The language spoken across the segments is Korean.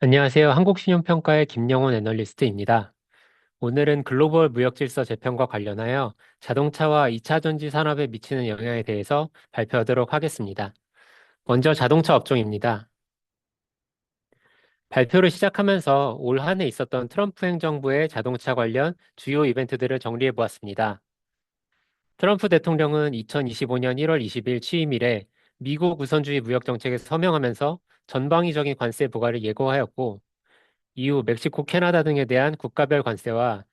안녕하세요. 한국신용평가의 김영훈 애널리스트입니다. 오늘은 글로벌 무역질서 재편과 관련하여 자동차와 2차 전지 산업에 미치는 영향에 대해서 발표하도록 하겠습니다. 먼저 자동차 업종입니다. 발표를 시작하면서 올 한 해 있었던 트럼프 행정부의 자동차 관련 주요 이벤트들을 정리해 보았습니다. 트럼프 대통령은 2025년 1월 20일 취임 이래 미국 우선주의 무역 정책에 서명하면서 전방위적인 관세 부과를 예고하였고, 이후 멕시코, 캐나다 등에 대한 국가별 관세와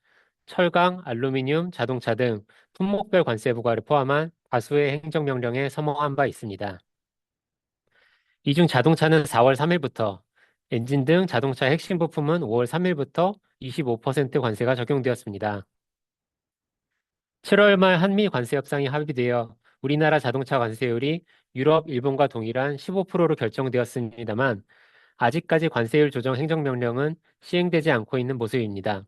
철강, 알루미늄, 자동차 등 품목별 관세 부과를 포함한 다수의 행정명령에 서명한 바 있습니다. 이 중 자동차는 4월 3일부터, 엔진 등 자동차 핵심 부품은 5월 3일부터 25% 관세가 적용되었습니다. 7월 말 한미 관세 협상이 합의되어 우리나라 자동차 관세율이 유럽, 일본과 동일한 15%로 결정되었습니다만, 아직까지 관세율 조정 행정명령은 시행되지 않고 있는 모습입니다.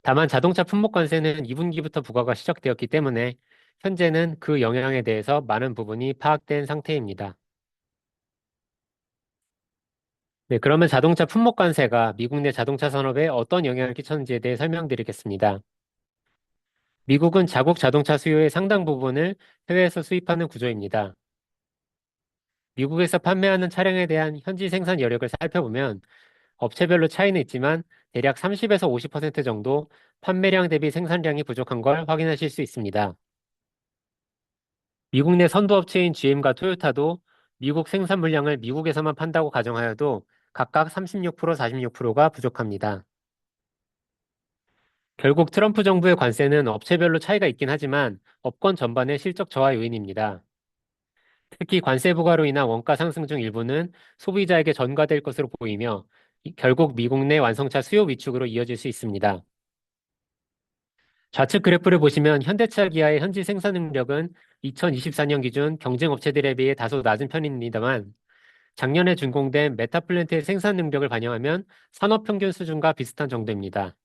다만 자동차 품목관세는 2분기부터 부과가 시작되었기 때문에 현재는 그 영향에 대해서 많은 부분이 파악된 상태입니다. 네, 그러면 자동차 품목관세가 미국 내 자동차 산업에 어떤 영향을 끼쳤는지에 대해 설명드리겠습니다. 미국은 자국 자동차 수요의 상당 부분을 해외에서 수입하는 구조입니다. 미국에서 판매하는 차량에 대한 현지 생산 여력을 살펴보면 업체별로 차이는 있지만 대략 30에서 50% 정도 판매량 대비 생산량이 부족한 걸 확인하실 수 있습니다. 미국 내 선두업체인 GM과 토요타도 미국 생산 물량을 미국에서만 판다고 가정하여도 각각 36%, 46%가 부족합니다. 결국 트럼프 정부의 관세는 업체별로 차이가 있긴 하지만 업권 전반의 실적 저하 요인입니다. 특히 관세 부과로 인한 원가 상승 중 일부는 소비자에게 전가될 것으로 보이며 결국 미국 내 완성차 수요 위축으로 이어질 수 있습니다. 좌측 그래프를 보시면 현대차 기아의 현지 생산 능력은 2024년 기준 경쟁 업체들에 비해 다소 낮은 편입니다만, 작년에 준공된 메타플랜트의 생산 능력을 반영하면 산업 평균 수준과 비슷한 정도입니다.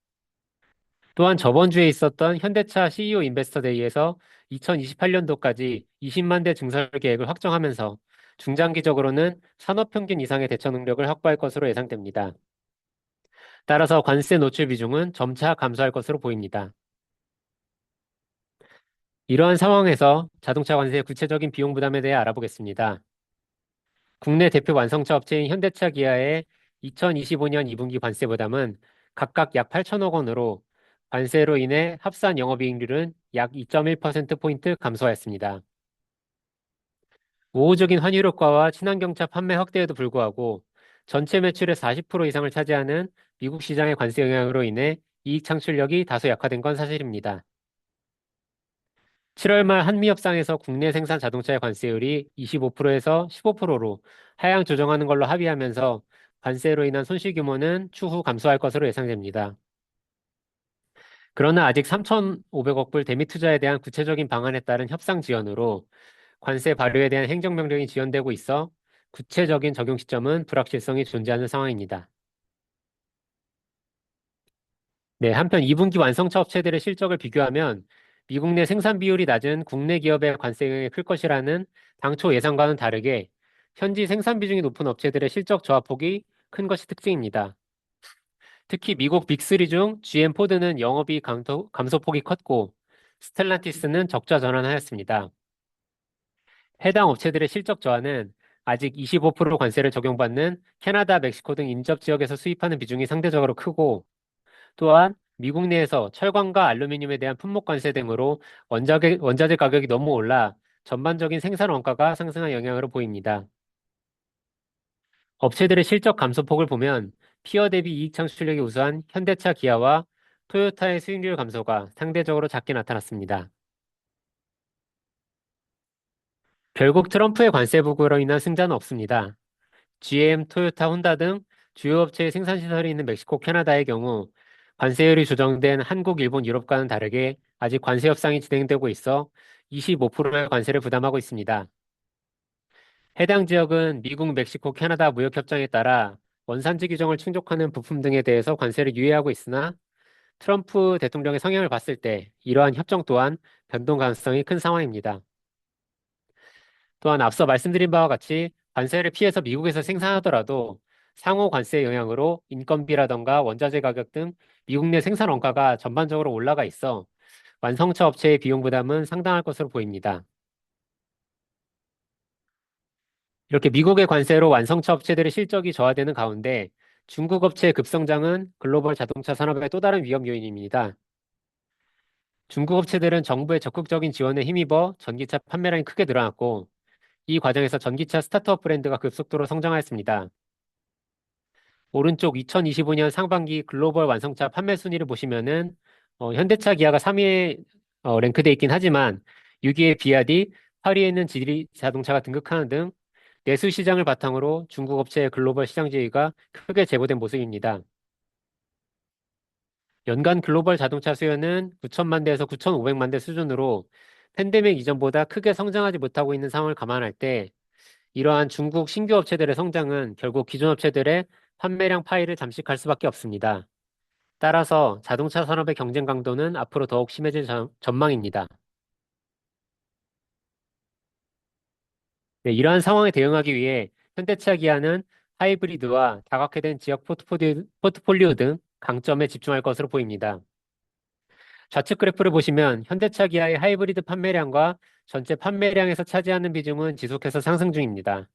또한 저번 주에 있었던 현대차 CEO 인베스터 데이에서 2028년도까지 20만 대 증설 계획을 확정하면서 중장기적으로는 산업 평균 이상의 대처 능력을 확보할 것으로 예상됩니다. 따라서 관세 노출 비중은 점차 감소할 것으로 보입니다. 이러한 상황에서 자동차 관세의 구체적인 비용 부담에 대해 알아보겠습니다. 국내 대표 완성차 업체인 현대차 기아의 2025년 2분기 관세 부담은 각각 약 8천억 원으로 관세로 인해 합산 영업이익률은 약 2.1%포인트 감소하였습니다. 우호적인 환율 효과와 친환경차 판매 확대에도 불구하고 전체 매출의 40% 이상을 차지하는 미국 시장의 관세 영향으로 인해 이익 창출력이 다소 약화된 건 사실입니다. 7월 말 한미 협상에서 국내 생산 자동차의 관세율이 25%에서 15%로 하향 조정하는 걸로 합의하면서 관세로 인한 손실 규모는 추후 감소할 것으로 예상됩니다. 그러나 아직 3,500억 불 대미 투자에 대한 구체적인 방안에 따른 협상 지연으로 관세 발효에 대한 행정명령이 지연되고 있어 구체적인 적용 시점은 불확실성이 존재하는 상황입니다. 네, 한편 2분기 완성차 업체들의 실적을 비교하면 미국 내 생산 비율이 낮은 국내 기업의 관세 영향이 클 것이라는 당초 예상과는 다르게 현지 생산 비중이 높은 업체들의 실적 저하폭이 큰 것이 특징입니다. 특히 미국 빅3 중 GM 포드는 영업이익 감소폭이 컸고 스텔란티스는 적자 전환하였습니다. 해당 업체들의 실적 저하는 아직 25% 관세를 적용받는 캐나다, 멕시코 등 인접 지역에서 수입하는 비중이 상대적으로 크고, 또한 미국 내에서 철광과 알루미늄에 대한 품목 관세 등으로 원자재 가격이 너무 올라 전반적인 생산 원가가 상승한 영향으로 보입니다. 업체들의 실적 감소폭을 보면 피어 대비 이익 창출력이 우수한 현대차, 기아와 토요타의 수익률 감소가 상대적으로 작게 나타났습니다. 결국 트럼프의 관세 부과로 인한 승자는 없습니다. GM, 토요타, 혼다 등 주요 업체의 생산 시설이 있는 멕시코, 캐나다의 경우 관세율이 조정된 한국, 일본, 유럽과는 다르게 아직 관세 협상이 진행되고 있어 25%의 관세를 부담하고 있습니다. 해당 지역은 미국, 멕시코, 캐나다 무역 협정에 따라 원산지 규정을 충족하는 부품 등에 대해서 관세를 유예하고 있으나 트럼프 대통령의 성향을 봤을 때 이러한 협정 또한 변동 가능성이 큰 상황입니다. 또한 앞서 말씀드린 바와 같이 관세를 피해서 미국에서 생산하더라도 상호 관세 영향으로 인건비라던가 원자재 가격 등 미국 내 생산 원가가 전반적으로 올라가 있어 완성차 업체의 비용 부담은 상당할 것으로 보입니다. 이렇게 미국의 관세로 완성차 업체들의 실적이 저하되는 가운데 중국 업체의 급성장은 글로벌 자동차 산업의 또 다른 위험 요인입니다. 중국 업체들은 정부의 적극적인 지원에 힘입어 전기차 판매량이 크게 늘어났고 이 과정에서 전기차 스타트업 브랜드가 급속도로 성장하였습니다. 오른쪽 2025년 상반기 글로벌 완성차 판매 순위를 보시면은 현대차, 기아가 3위에 랭크돼 있긴 하지만 6위에 비아디, 8위에는 지리 자동차가 등극하는 등 내수 시장을 바탕으로 중국 업체의 글로벌 시장 지위가 크게 제고된 모습입니다. 연간 글로벌 자동차 수요는 9천만 대에서 9,500만 대 수준으로 팬데믹 이전보다 크게 성장하지 못하고 있는 상황을 감안할 때 이러한 중국 신규 업체들의 성장은 결국 기존 업체들의 판매량 파이를 잠식할 수밖에 없습니다. 따라서 자동차 산업의 경쟁 강도는 앞으로 더욱 심해질 전망입니다. 네, 이러한 상황에 대응하기 위해 현대차 기아는 하이브리드와 다각화된 지역 포트폴리오 등 강점에 집중할 것으로 보입니다. 좌측 그래프를 보시면 현대차 기아의 하이브리드 판매량과 전체 판매량에서 차지하는 비중은 지속해서 상승 중입니다.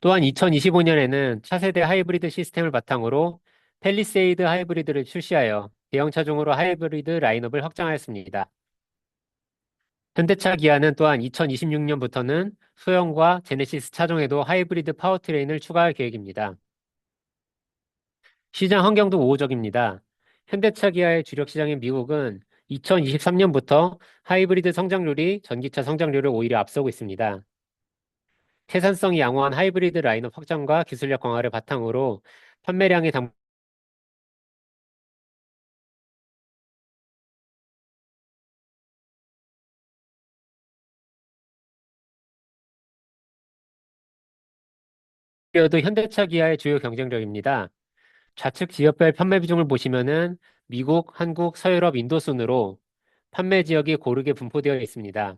또한 2025년에는 차세대 하이브리드 시스템을 바탕으로 펠리세이드 하이브리드를 출시하여 대형 차종으로 하이브리드 라인업을 확장하였습니다. 현대차 기아는 또한 2026년부터는 소형과 제네시스 차종에도 하이브리드 파워트레인을 추가할 계획입니다. 시장 환경도 우호적입니다. 현대차 기아의 주력 시장인 미국은 2023년부터 하이브리드 성장률이 전기차 성장률을 오히려 앞서고 있습니다. 생산성이 양호한 하이브리드 라인업 확장과 기술력 강화를 바탕으로 판매량이 당겨도 현대차 기아의 주요 경쟁력입니다. 좌측 지역별 판매 비중을 보시면은 미국, 한국, 서유럽, 인도 순으로 판매 지역이 고르게 분포되어 있습니다.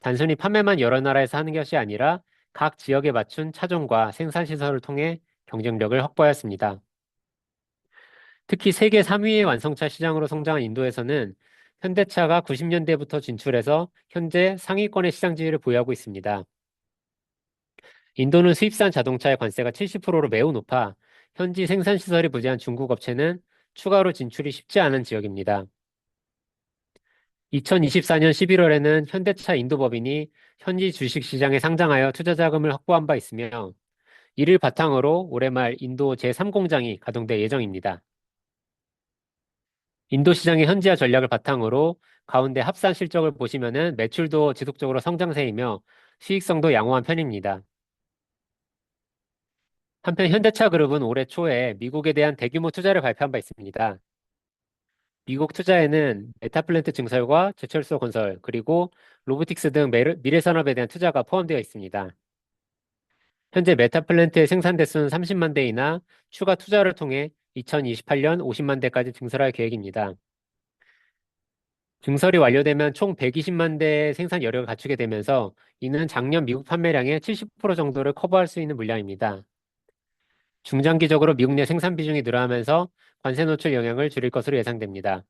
단순히 판매만 여러 나라에서 하는 것이 아니라 각 지역에 맞춘 차종과 생산 시설을 통해 경쟁력을 확보하였습니다. 특히 세계 3위의 완성차 시장으로 성장한 인도에서는 현대차가 90년대부터 진출해서 현재 상위권의 시장 지위를 보유하고 있습니다. 인도는 수입산 자동차의 관세가 70%로 매우 높아 현지 생산 시설이 부재한 중국 업체는 추가로 진출이 쉽지 않은 지역입니다. 2024년 11월에는 현대차 인도법인이 현지 주식시장에 상장하여 투자 자금을 확보한 바 있으며 이를 바탕으로 올해 말 인도 제3공장이 가동될 예정입니다. 인도 시장의 현지화 전략을 바탕으로 가운데 합산 실적을 보시면은 매출도 지속적으로 성장세이며 수익성도 양호한 편입니다. 한편 현대차 그룹은 올해 초에 미국에 대한 대규모 투자를 발표한 바 있습니다. 미국 투자에는 메타플랜트 증설과 제철소 건설, 그리고 로보틱스 등 미래산업에 대한 투자가 포함되어 있습니다. 현재 메타플랜트의 생산 대수는 30만 대이나 추가 투자를 통해 2028년 50만 대까지 증설할 계획입니다. 증설이 완료되면 총 120만 대의 생산 여력을 갖추게 되면서 이는 작년 미국 판매량의 70% 정도를 커버할 수 있는 물량입니다. 중장기적으로 미국 내 생산 비중이 늘어나면서 관세 노출 영향을 줄일 것으로 예상됩니다.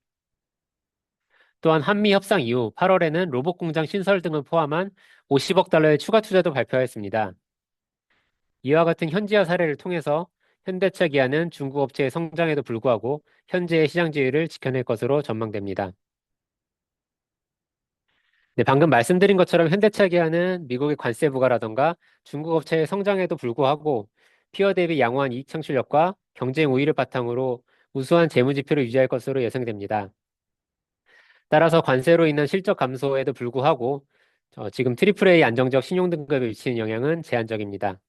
또한 한미 협상 이후 8월에는 로봇 공장 신설 등을 포함한 50억 달러의 추가 투자도 발표했습니다. 이와 같은 현지화 사례를 통해서 현대차 기아는 중국 업체의 성장에도 불구하고 현재의 시장 지위를 지켜낼 것으로 전망됩니다. 네, 방금 말씀드린 것처럼 현대차 기아는 미국의 관세 부과라던가 중국 업체의 성장에도 불구하고 피어 대비 양호한 이익 창출력과 경쟁 우위를 바탕으로 우수한 재무 지표를 유지할 것으로 예상됩니다. 따라서 관세로 인한 실적 감소에도 불구하고 지금 트리플 A 안정적 신용 등급에 미치는 영향은 제한적입니다.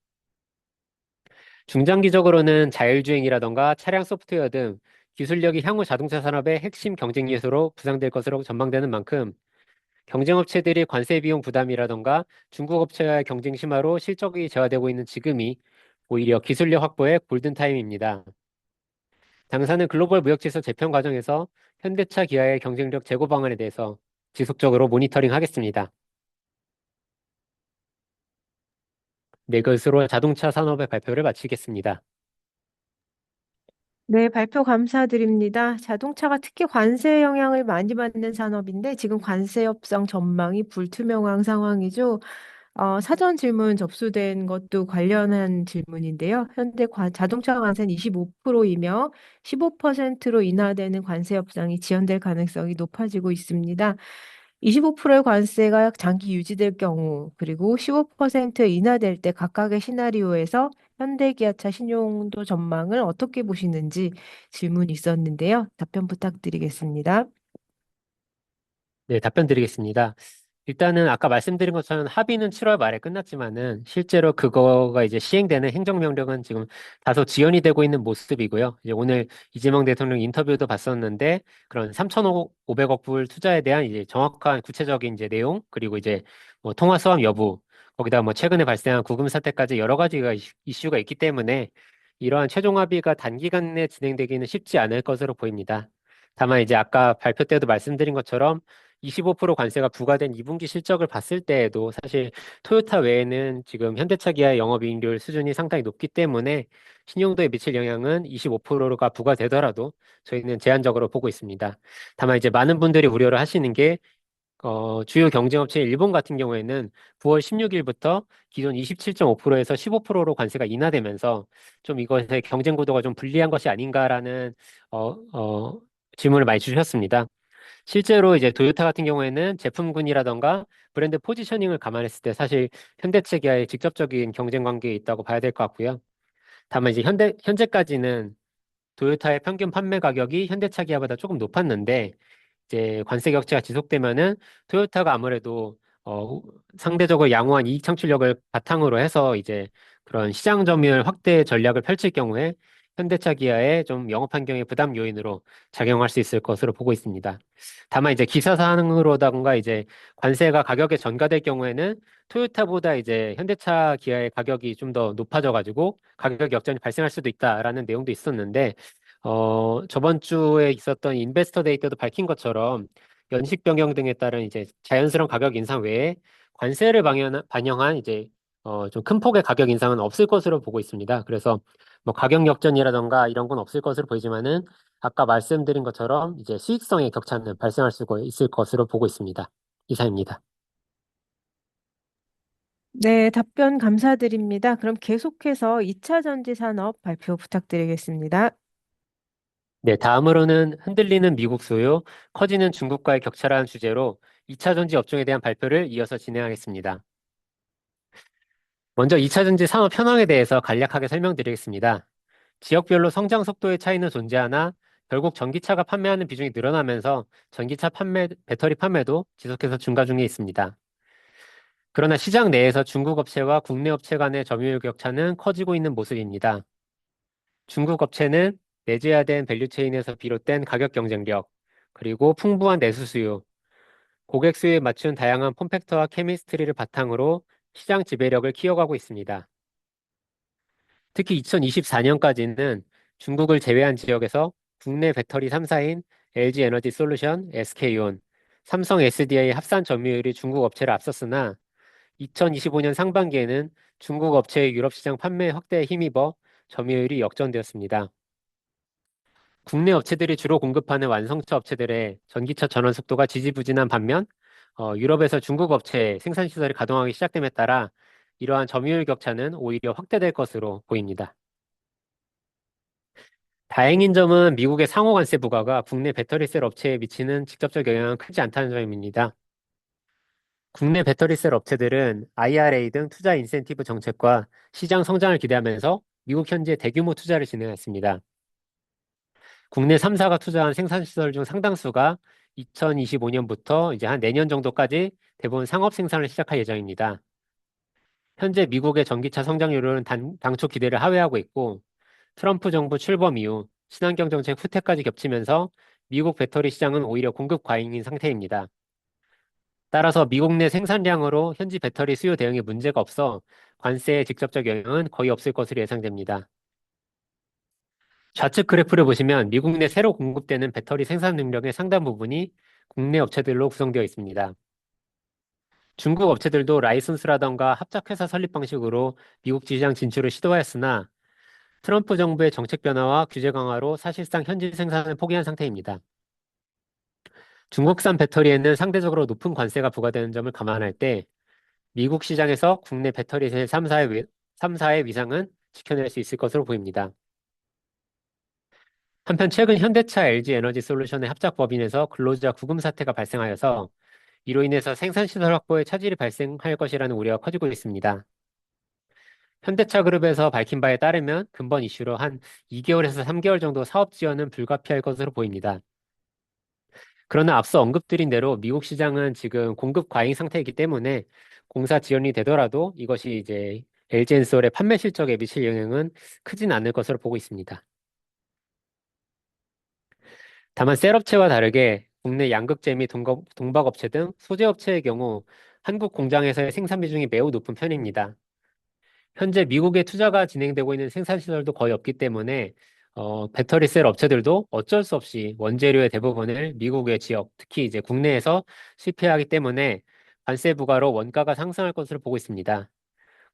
중장기적으로는 자율주행이라던가 차량 소프트웨어 등 기술력이 향후 자동차 산업의 핵심 경쟁 요소로 부상될 것으로 전망되는 만큼 경쟁업체들이 관세 비용 부담이라던가 중국 업체와의 경쟁 심화로 실적이 저하되고 있는 지금이 오히려 기술력 확보의 골든타임입니다. 당사는 글로벌 무역지수 재편 과정에서 현대차 기아의 경쟁력 제고 방안에 대해서 지속적으로 모니터링 하겠습니다. 네, 것으로 자동차 산업의 발표를 마치겠습니다. 네, 발표 감사드립니다. 자동차가 특히 관세 영향을 많이 받는 산업인데 지금 관세 협상 전망이 불투명한 상황이죠. 사전 질문 접수된 것도 관련한 질문인데요. 현재 자동차 관세는 25%이며 15%로 인하되는 관세 협상이 지연될 가능성이 높아지고 있습니다. 25%의 관세가 장기 유지될 경우, 그리고 15% 인하될 때 각각의 시나리오에서 현대기아차 신용도 전망을 어떻게 보시는지 질문이 있었는데요. 답변 부탁드리겠습니다. 네, 답변 드리겠습니다. 일단은 아까 말씀드린 것처럼 합의는 7월 말에 끝났지만은 실제로 그거가 이제 시행되는 행정명령은 지금 다소 지연이 되고 있는 모습이고요. 이제 오늘 이재명 대통령 인터뷰도 봤었는데 그런 3,500억 불 투자에 대한 이제 정확한 구체적인 이제 내용 그리고 이제 뭐 통화 수합 여부 거기다 뭐 최근에 발생한 구금 사태까지 여러 가지가 이슈가 있기 때문에 이러한 최종 합의가 단기간 내에 진행되기는 쉽지 않을 것으로 보입니다. 다만 이제 아까 발표 때도 말씀드린 것처럼 25% 관세가 부과된 2분기 실적을 봤을 때에도 사실 토요타 외에는 지금 현대차 기아의 영업이익률 수준이 상당히 높기 때문에 신용도에 미칠 영향은 25%가 부과되더라도 저희는 제한적으로 보고 있습니다. 다만 이제 많은 분들이 우려를 하시는 게 주요 경쟁업체 일본 같은 경우에는 9월 16일부터 기존 27.5%에서 15%로 관세가 인하되면서 좀 이것의 경쟁 구도가 좀 불리한 것이 아닌가라는 어, 어, 질문을 많이 주셨습니다. 실제로 이제 토요타 같은 경우에는 제품군이라던가 브랜드 포지셔닝을 감안했을 때 사실 현대차 기아의 직접적인 경쟁 관계에 있다고 봐야 될 것 같고요. 다만 이제 현재까지는 토요타의 평균 판매 가격이 현대차 기아보다 조금 높았는데 이제 관세 격차가 지속되면은 토요타가 아무래도 상대적으로 양호한 이익 창출력을 바탕으로 해서 이제 그런 시장 점유율 확대 전략을 펼칠 경우에 현대차 기아의 좀 영업 환경의 부담 요인으로 작용할 수 있을 것으로 보고 있습니다. 다만 이제 기사상으로다가 이제 관세가 가격에 전가될 경우에는 토요타보다 이제 현대차 기아의 가격이 좀 더 높아져 가지고 가격 역전이 발생할 수도 있다라는 내용도 있었는데 저번 주에 있었던 인베스터 데이 때도 밝힌 것처럼 연식 변경 등에 따른 이제 자연스러운 가격 인상 외에 관세를 반영한 이제 좀 큰 폭의 가격 인상은 없을 것으로 보고 있습니다. 그래서 뭐 가격 역전이라던가 이런 건 없을 것으로 보이지만은 아까 말씀드린 것처럼 이제 수익성의 격차는 발생할 수 있을 것으로 보고 있습니다. 이상입니다. 네, 답변 감사드립니다. 그럼 계속해서 2차 전지 산업 발표 부탁드리겠습니다. 네, 다음으로는 흔들리는 미국 소유, 커지는 중국과의 격차라는 주제로 2차 전지 업종에 대한 발표를 이어서 진행하겠습니다. 먼저 2차 전지 산업 현황에 대해서 간략하게 설명드리겠습니다. 지역별로 성장 속도의 차이는 존재하나 결국 전기차가 판매하는 비중이 늘어나면서 전기차 배터리 판매도 지속해서 증가 중에 있습니다. 그러나 시장 내에서 중국 업체와 국내 업체 간의 점유율 격차는 커지고 있는 모습입니다. 중국 업체는 내재화된 밸류체인에서 비롯된 가격 경쟁력, 그리고 풍부한 내수 수요, 고객 수요에 맞춘 다양한 폼팩터와 케미스트리를 바탕으로 시장 지배력을 키워가고 있습니다. 특히 2024년까지는 중국을 제외한 지역에서 국내 배터리 3사인 LG 에너지 솔루션, SK온, 삼성 SDI 합산 점유율이 중국 업체를 앞섰으나 2025년 상반기에는 중국 업체의 유럽 시장 판매 확대에 힘입어 점유율이 역전되었습니다. 국내 업체들이 주로 공급하는 완성차 업체들의 전기차 전원 속도가 지지부진한 반면 유럽에서 중국 업체의 생산 시설이 가동하기 시작됨에 따라 이러한 점유율 격차는 오히려 확대될 것으로 보입니다. 다행인 점은 미국의 상호 관세 부과가 국내 배터리셀 업체에 미치는 직접적 영향은 크지 않다는 점입니다. 국내 배터리셀 업체들은 IRA 등 투자 인센티브 정책과 시장 성장을 기대하면서 미국 현지에 대규모 투자를 진행했습니다. 국내 3사가 투자한 생산시설 중 상당수가 2025년부터 이제 한 내년 정도까지 대부분 상업 생산을 시작할 예정입니다. 현재 미국의 전기차 성장률은 당초 기대를 하회하고 있고 트럼프 정부 출범 이후 친환경 정책 후퇴까지 겹치면서 미국 배터리 시장은 오히려 공급 과잉인 상태입니다. 따라서 미국 내 생산량으로 현지 배터리 수요 대응에 문제가 없어 관세의 직접적 영향은 거의 없을 것으로 예상됩니다. 좌측 그래프를 보시면 미국 내 새로 공급되는 배터리 생산 능력의 상당 부분이 국내 업체들로 구성되어 있습니다. 중국 업체들도 라이선스라던가 합작회사 설립 방식으로 미국 시장 진출을 시도하였으나 트럼프 정부의 정책 변화와 규제 강화로 사실상 현지 생산을 포기한 상태입니다. 중국산 배터리에는 상대적으로 높은 관세가 부과되는 점을 감안할 때 미국 시장에서 국내 배터리 세 3사의 위상은 지켜낼 수 있을 것으로 보입니다. 한편 최근 현대차 LG 에너지 솔루션의 합작 법인에서 근로자 구금 사태가 발생하여서 이로 인해서 생산시설 확보에 차질이 발생할 것이라는 우려가 커지고 있습니다. 현대차 그룹에서 밝힌 바에 따르면 근본 이슈로 한 2개월에서 3개월 정도 사업 지연은 불가피할 것으로 보입니다. 그러나 앞서 언급드린 대로 미국 시장은 지금 공급 과잉 상태이기 때문에 공사 지연이 되더라도 이것이 이제 LG엔솔의 판매 실적에 미칠 영향은 크진 않을 것으로 보고 있습니다. 다만 셀업체와 다르게 국내 양극재 및 동박업체 등 소재업체의 경우 한국 공장에서의 생산 비중이 매우 높은 편입니다. 현재 미국에 투자가 진행되고 있는 생산시설도 거의 없기 때문에 배터리 셀 업체들도 어쩔 수 없이 원재료의 대부분을 미국의 지역, 특히 이제 국내에서 수입해야 하기 때문에 관세 부과로 원가가 상승할 것으로 보고 있습니다.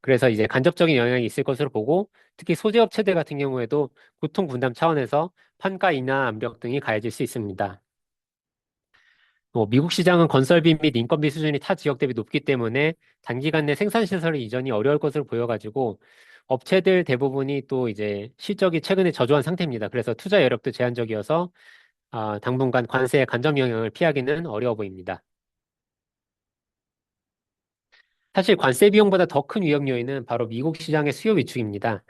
그래서 이제 간접적인 영향이 있을 것으로 보고 특히 소재 업체들 같은 경우에도 고통 분담 차원에서 판가 인하 압력 등이 가해질 수 있습니다. 미국 시장은 건설비 및 인건비 수준이 타 지역 대비 높기 때문에 단기간 내 생산 시설의 이전이 어려울 것으로 보여가지고 업체들 대부분이 또 이제 실적이 최근에 저조한 상태입니다. 그래서 투자 여력도 제한적이어서 당분간 관세의 간접 영향을 피하기는 어려워 보입니다. 사실 관세 비용보다 더 큰 위험 요인은 바로 미국 시장의 수요 위축입니다.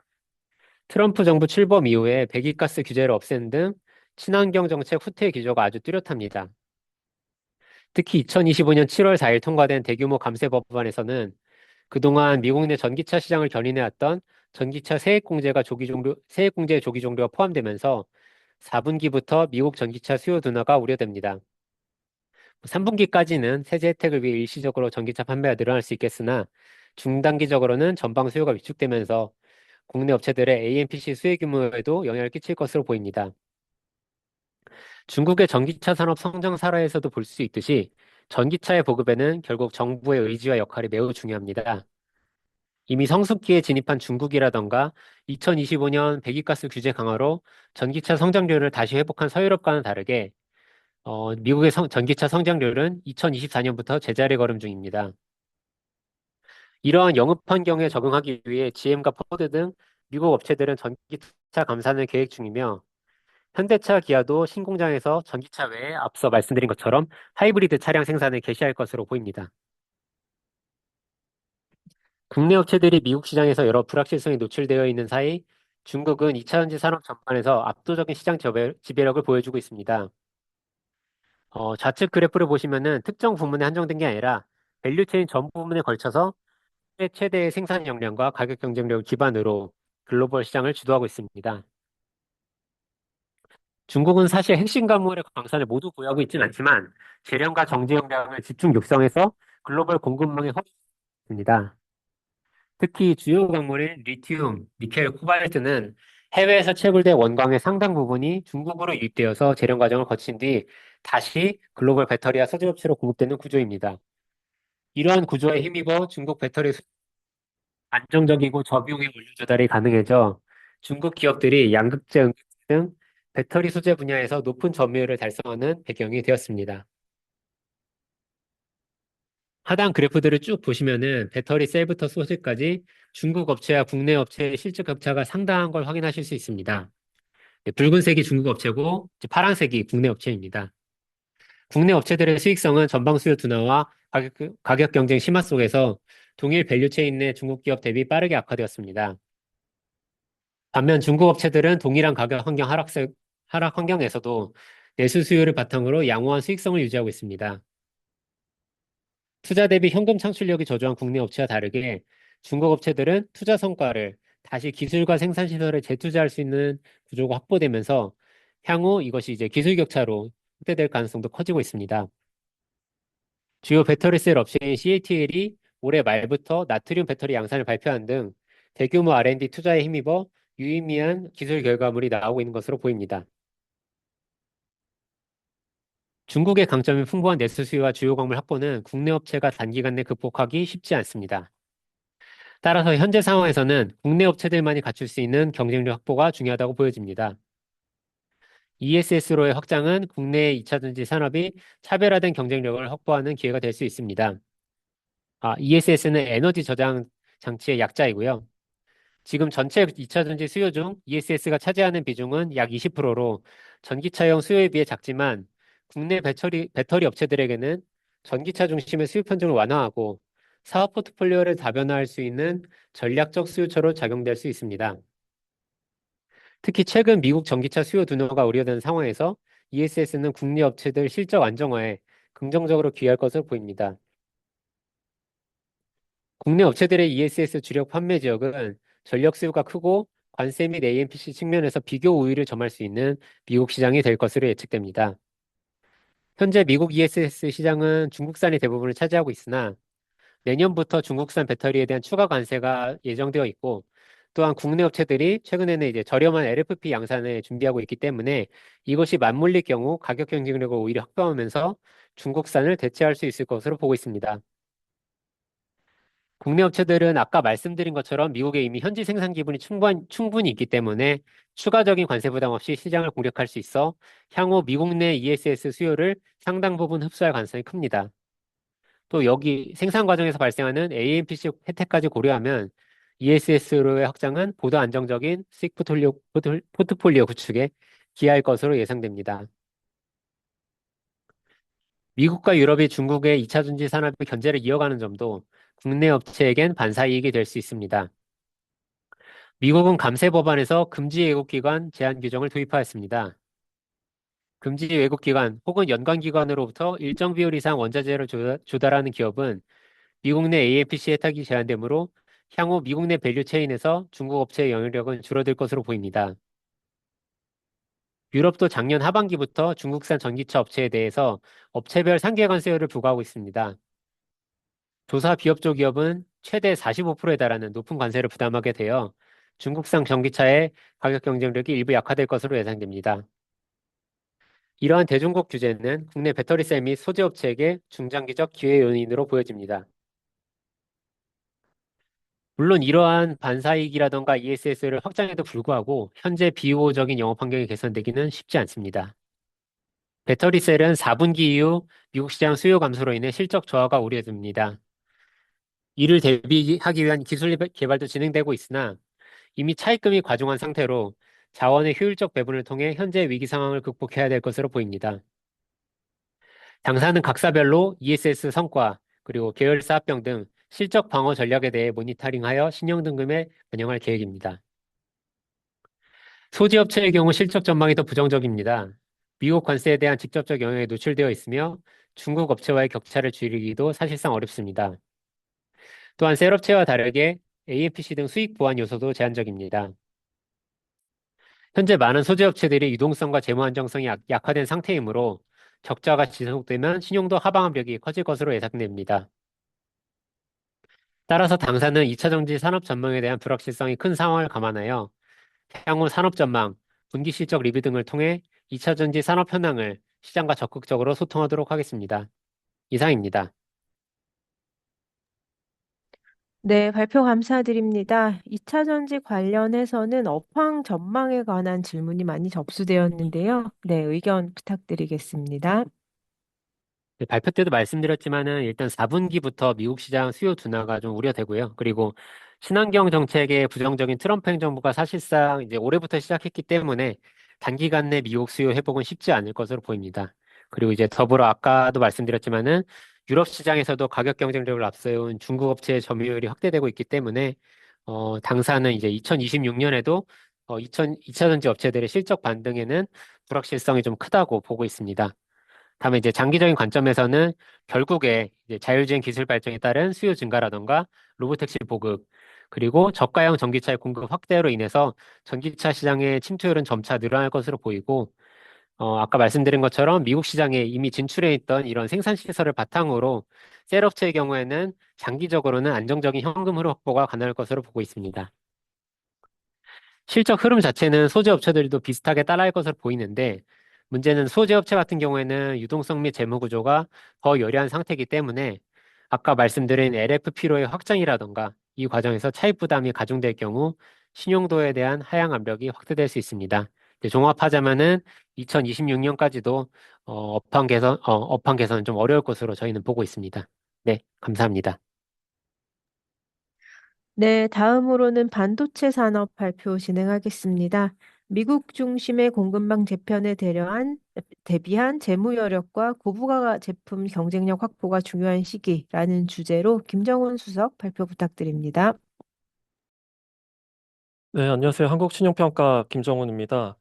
트럼프 정부 출범 이후에 배기가스 규제를 없앤 등 친환경 정책 후퇴 기조가 아주 뚜렷합니다. 특히 2025년 7월 4일 통과된 대규모 감세 법안에서는 그동안 미국 내 전기차 시장을 견인해왔던 전기차 세액공제 조기 종료가 포함되면서 4분기부터 미국 전기차 수요 둔화가 우려됩니다. 3분기까지는 세제 혜택을 위해 일시적으로 전기차 판매가 늘어날 수 있겠으나 중단기적으로는 전방 수요가 위축되면서 국내 업체들의 AMPC 수혜 규모에도 영향을 끼칠 것으로 보입니다. 중국의 전기차 산업 성장 사례에서도 볼 수 있듯이 전기차의 보급에는 결국 정부의 의지와 역할이 매우 중요합니다. 이미 성숙기에 진입한 중국이라던가 2025년 배기가스 규제 강화로 전기차 성장률을 다시 회복한 서유럽과는 다르게 미국의 전기차 성장률은 2024년부터 제자리 걸음 중입니다. 이러한 영업 환경에 적응하기 위해 GM과 포드 등 미국 업체들은 전기차 감산을 계획 중이며 현대차, 기아도 신공장에서 전기차 외에 앞서 말씀드린 것처럼 하이브리드 차량 생산을 개시할 것으로 보입니다. 국내 업체들이 미국 시장에서 여러 불확실성이 노출되어 있는 사이 중국은 2차 전지 산업 전반에서 압도적인 시장 지배력을 보여주고 있습니다. 좌측 그래프를 보시면은 특정 부문에 한정된 게 아니라 밸류체인 전 부문에 걸쳐서 최대의 생산 역량과 가격 경쟁력을 기반으로 글로벌 시장을 주도하고 있습니다. 중국은 사실 핵심 광물의 광산을 모두 보유하고 있지는 않지만 재련과 정제 역량을 집중 육성해서 글로벌 공급망에 허입니다. 특히 주요 광물인 리튬, 니켈, 코발트는 해외에서 채굴된 원광의 상당 부분이 중국으로 유입되어서 재련 과정을 거친 뒤 다시 글로벌 배터리와 소재 업체로 공급되는 구조입니다. 이러한 구조에 힘입어 중국 배터리 안정적이고 저비용의 원료 조달이 가능해져 중국 기업들이 양극재, 응급재 등 배터리 소재 분야에서 높은 점유율을 달성하는 배경이 되었습니다. 하단 그래프들을 쭉 보시면은 배터리 셀부터 소재까지 중국 업체와 국내 업체의 실적 격차가 상당한 걸 확인하실 수 있습니다. 네, 붉은색이 중국 업체고 이제 파란색이 국내 업체입니다. 국내 업체들의 수익성은 전방 수요 둔화와 가격 경쟁 심화 속에서 동일 밸류체인 내 중국 기업 대비 빠르게 악화되었습니다. 반면 중국 업체들은 동일한 가격 하락 환경에서도 내수 수요를 바탕으로 양호한 수익성을 유지하고 있습니다. 투자 대비 현금 창출력이 저조한 국내 업체와 다르게 중국 업체들은 투자 성과를 다시 기술과 생산 시설에 재투자할 수 있는 구조가 확보되면서 향후 이것이 이제 기술 격차로 확대될 가능성도 커지고 있습니다. 주요 배터리 셀 업체인 CATL이 올해 말부터 나트륨 배터리 양산을 발표한 등 대규모 R&D 투자에 힘입어 유의미한 기술 결과물이 나오고 있는 것으로 보입니다. 중국의 강점인 풍부한 내수 수요와 주요 광물 확보는 국내 업체가 단기간 내 극복하기 쉽지 않습니다. 따라서 현재 상황에서는 국내 업체들만이 갖출 수 있는 경쟁력 확보가 중요하다고 보여집니다. ESS로의 확장은 국내 2차 전지 산업이 차별화된 경쟁력을 확보하는 기회가 될 수 있습니다. ESS는 에너지 저장 장치의 약자이고요. 지금 전체 2차 전지 수요 중 ESS가 차지하는 비중은 약 20%로 전기차용 수요에 비해 작지만 국내 배터리 업체들에게는 전기차 중심의 수요 편중을 완화하고 사업 포트폴리오를 다변화할 수 있는 전략적 수요처로 작용될 수 있습니다. 특히 최근 미국 전기차 수요 둔화가 우려되는 상황에서 ESS는 국내 업체들 실적 안정화에 긍정적으로 기여할 것으로 보입니다. 국내 업체들의 ESS 주력 판매 지역은 전력 수요가 크고 관세 및 AMPC 측면에서 비교 우위를 점할 수 있는 미국 시장이 될 것으로 예측됩니다. 현재 미국 ESS 시장은 중국산이 대부분을 차지하고 있으나 내년부터 중국산 배터리에 대한 추가 관세가 예정되어 있고 또한 국내 업체들이 최근에는 이제 저렴한 LFP 양산을 준비하고 있기 때문에 이것이 맞물릴 경우 가격 경쟁력을 오히려 확보하면서 중국산을 대체할 수 있을 것으로 보고 있습니다. 국내 업체들은 아까 말씀드린 것처럼 미국에 이미 현지 생산 기분이 충분히 있기 때문에 추가적인 관세 부담 없이 시장을 공략할 수 있어 향후 미국 내 ESS 수요를 상당 부분 흡수할 가능성이 큽니다. 또 여기 생산 과정에서 발생하는 AMPC 혜택까지 고려하면 ESS로의 확장은 보다 안정적인 수익 포트폴리오 구축에 기여할 것으로 예상됩니다. 미국과 유럽이 중국의 2차 전지 산업의 견제를 이어가는 점도 국내 업체에겐 반사이익이 될 수 있습니다. 미국은 감세 법안에서 금지 외국 기관 제한 규정을 도입하였습니다. 금지 외국 기관 혹은 연관 기관으로부터 일정 비율 이상 원자재를 조달하는 기업은 미국 내 AFC 혜택이 제한되므로 향후 미국 내 밸류 체인에서 중국 업체의 영향력은 줄어들 것으로 보입니다. 유럽도 작년 하반기부터 중국산 전기차 업체에 대해서 업체별 상계 관세율을 부과하고 있습니다. 조사 비협조 기업은 최대 45%에 달하는 높은 관세를 부담하게 되어 중국산 전기차의 가격 경쟁력이 일부 약화될 것으로 예상됩니다. 이러한 대중국 규제는 국내 배터리셀 및 소재 업체에게 중장기적 기회 요인으로 보여집니다. 물론 이러한 반사이익이라던가 ESS를 확장해도 불구하고 현재 비우호적인 영업 환경이 개선되기는 쉽지 않습니다. 배터리셀은 4분기 이후 미국 시장 수요 감소로 인해 실적 저하가 우려됩니다. 이를 대비하기 위한 기술 개발도 진행되고 있으나 이미 차입금이 과중한 상태로 자원의 효율적 배분을 통해 현재 위기 상황을 극복해야 될 것으로 보입니다. 당사는 각사별로 ESS 성과, 그리고 계열사 합병 등 실적 방어 전략에 대해 모니터링하여 신용 등급에 반영할 계획입니다. 소재 업체의 경우 실적 전망이 더 부정적입니다. 미국 관세에 대한 직접적 영향에 노출되어 있으며 중국 업체와의 격차를 줄이기도 사실상 어렵습니다. 또한 셀업체와 다르게 AMPC 등 수익 보완 요소도 제한적입니다. 현재 많은 소재 업체들이 유동성과 재무 안정성이 약화된 상태이므로 적자가 지속되면 신용도 하방 압력이 커질 것으로 예상됩니다. 따라서 당사는 2차 정지 산업 전망에 대한 불확실성이 큰 상황을 감안하여 향후 산업 전망, 분기 실적 리뷰 등을 통해 2차 전지 산업 현황을 시장과 적극적으로 소통하도록 하겠습니다. 이상입니다. 네, 발표 감사드립니다. 2차 전지 관련해서는 업황 전망에 관한 질문이 많이 접수되었는데요. 네, 의견 부탁드리겠습니다. 네, 발표 때도 말씀드렸지만은 일단 4분기부터 미국 시장 수요 둔화가 좀 우려되고요. 그리고 친환경 정책의 부정적인 트럼프 행정부가 사실상 이제 올해부터 시작했기 때문에 단기간 내 미국 수요 회복은 쉽지 않을 것으로 보입니다. 그리고 이제 더불어 아까도 말씀드렸지만은 유럽 시장에서도 가격 경쟁력을 앞세운 중국 업체의 점유율이 확대되고 있기 때문에 당사는 이제 2026년에도 2차 전지 업체들의 실적 반등에는 불확실성이 좀 크다고 보고 있습니다. 다음에 이제 장기적인 관점에서는 결국에 이제 자율주행 기술 발전에 따른 수요 증가라던가 로보택시 보급, 그리고 저가형 전기차의 공급 확대로 인해서 전기차 시장의 침투율은 점차 늘어날 것으로 보이고, 아까 말씀드린 것처럼 미국 시장에 이미 진출해 있던 이런 생산 시설을 바탕으로 셀업체의 경우에는 장기적으로는 안정적인 현금 흐름 확보가 가능할 것으로 보고 있습니다. 실적 흐름 자체는 소재 업체들도 비슷하게 따라할 것으로 보이는데, 문제는 소재업체 같은 경우에는 유동성 및 재무 구조가 더 열리한 상태이기 때문에 아까 말씀드린 LFP로의 확장이라던가 이 과정에서 차입 부담이 가중될 경우 신용도에 대한 하향 압력이 확대될 수 있습니다. 이제 종합하자면은 2026년까지도 업황 개선은 좀 어려울 것으로 저희는 보고 있습니다. 네, 감사합니다. 네, 다음으로는 반도체 산업 발표 진행하겠습니다. 미국 중심의 공급망 재편에 대비한 재무 여력과 고부가 제품 경쟁력 확보가 중요한 시기라는 주제로 김정훈 수석 발표 부탁드립니다. 네, 안녕하세요. 한국신용평가 김정훈입니다.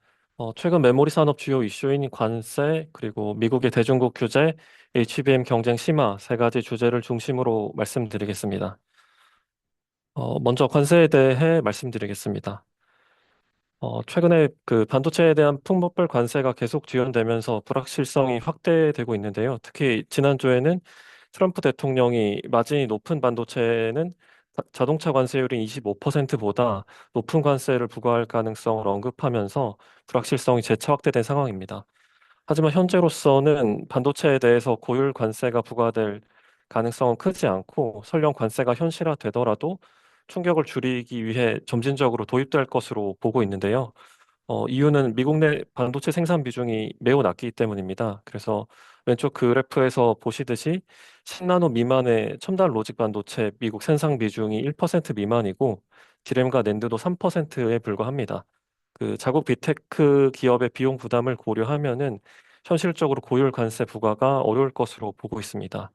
최근 메모리 산업 주요 이슈인 관세, 그리고 미국의 대중국 규제, HBM 경쟁 심화 세 가지 주제를 중심으로 말씀드리겠습니다. 먼저 관세에 대해 말씀드리겠습니다. 최근에 그 반도체에 대한 풍목별 관세가 계속 지연되면서 불확실성이 확대되고 있는데요. 특히 지난주에는 트럼프 대통령이 마진이 높은 반도체는 자동차 관세율이 25%보다 높은 관세를 부과할 가능성을 언급하면서 불확실성이 재차 확대된 상황입니다. 하지만 현재로서는 반도체에 대해서 고율 관세가 부과될 가능성은 크지 않고 설령 관세가 현실화되더라도 충격을 줄이기 위해 점진적으로 도입될 것으로 보고 있는데요. 이유는 미국 내 반도체 생산 비중이 매우 낮기 때문입니다. 그래서 왼쪽 그래프에서 보시듯이 10나노 미만의 첨단 로직 반도체 미국 생산 비중이 1% 미만이고 디램과 낸드도 3%에 불과합니다. 그 자국 빅테크 기업의 비용 부담을 고려하면은 현실적으로 고율 관세 부과가 어려울 것으로 보고 있습니다.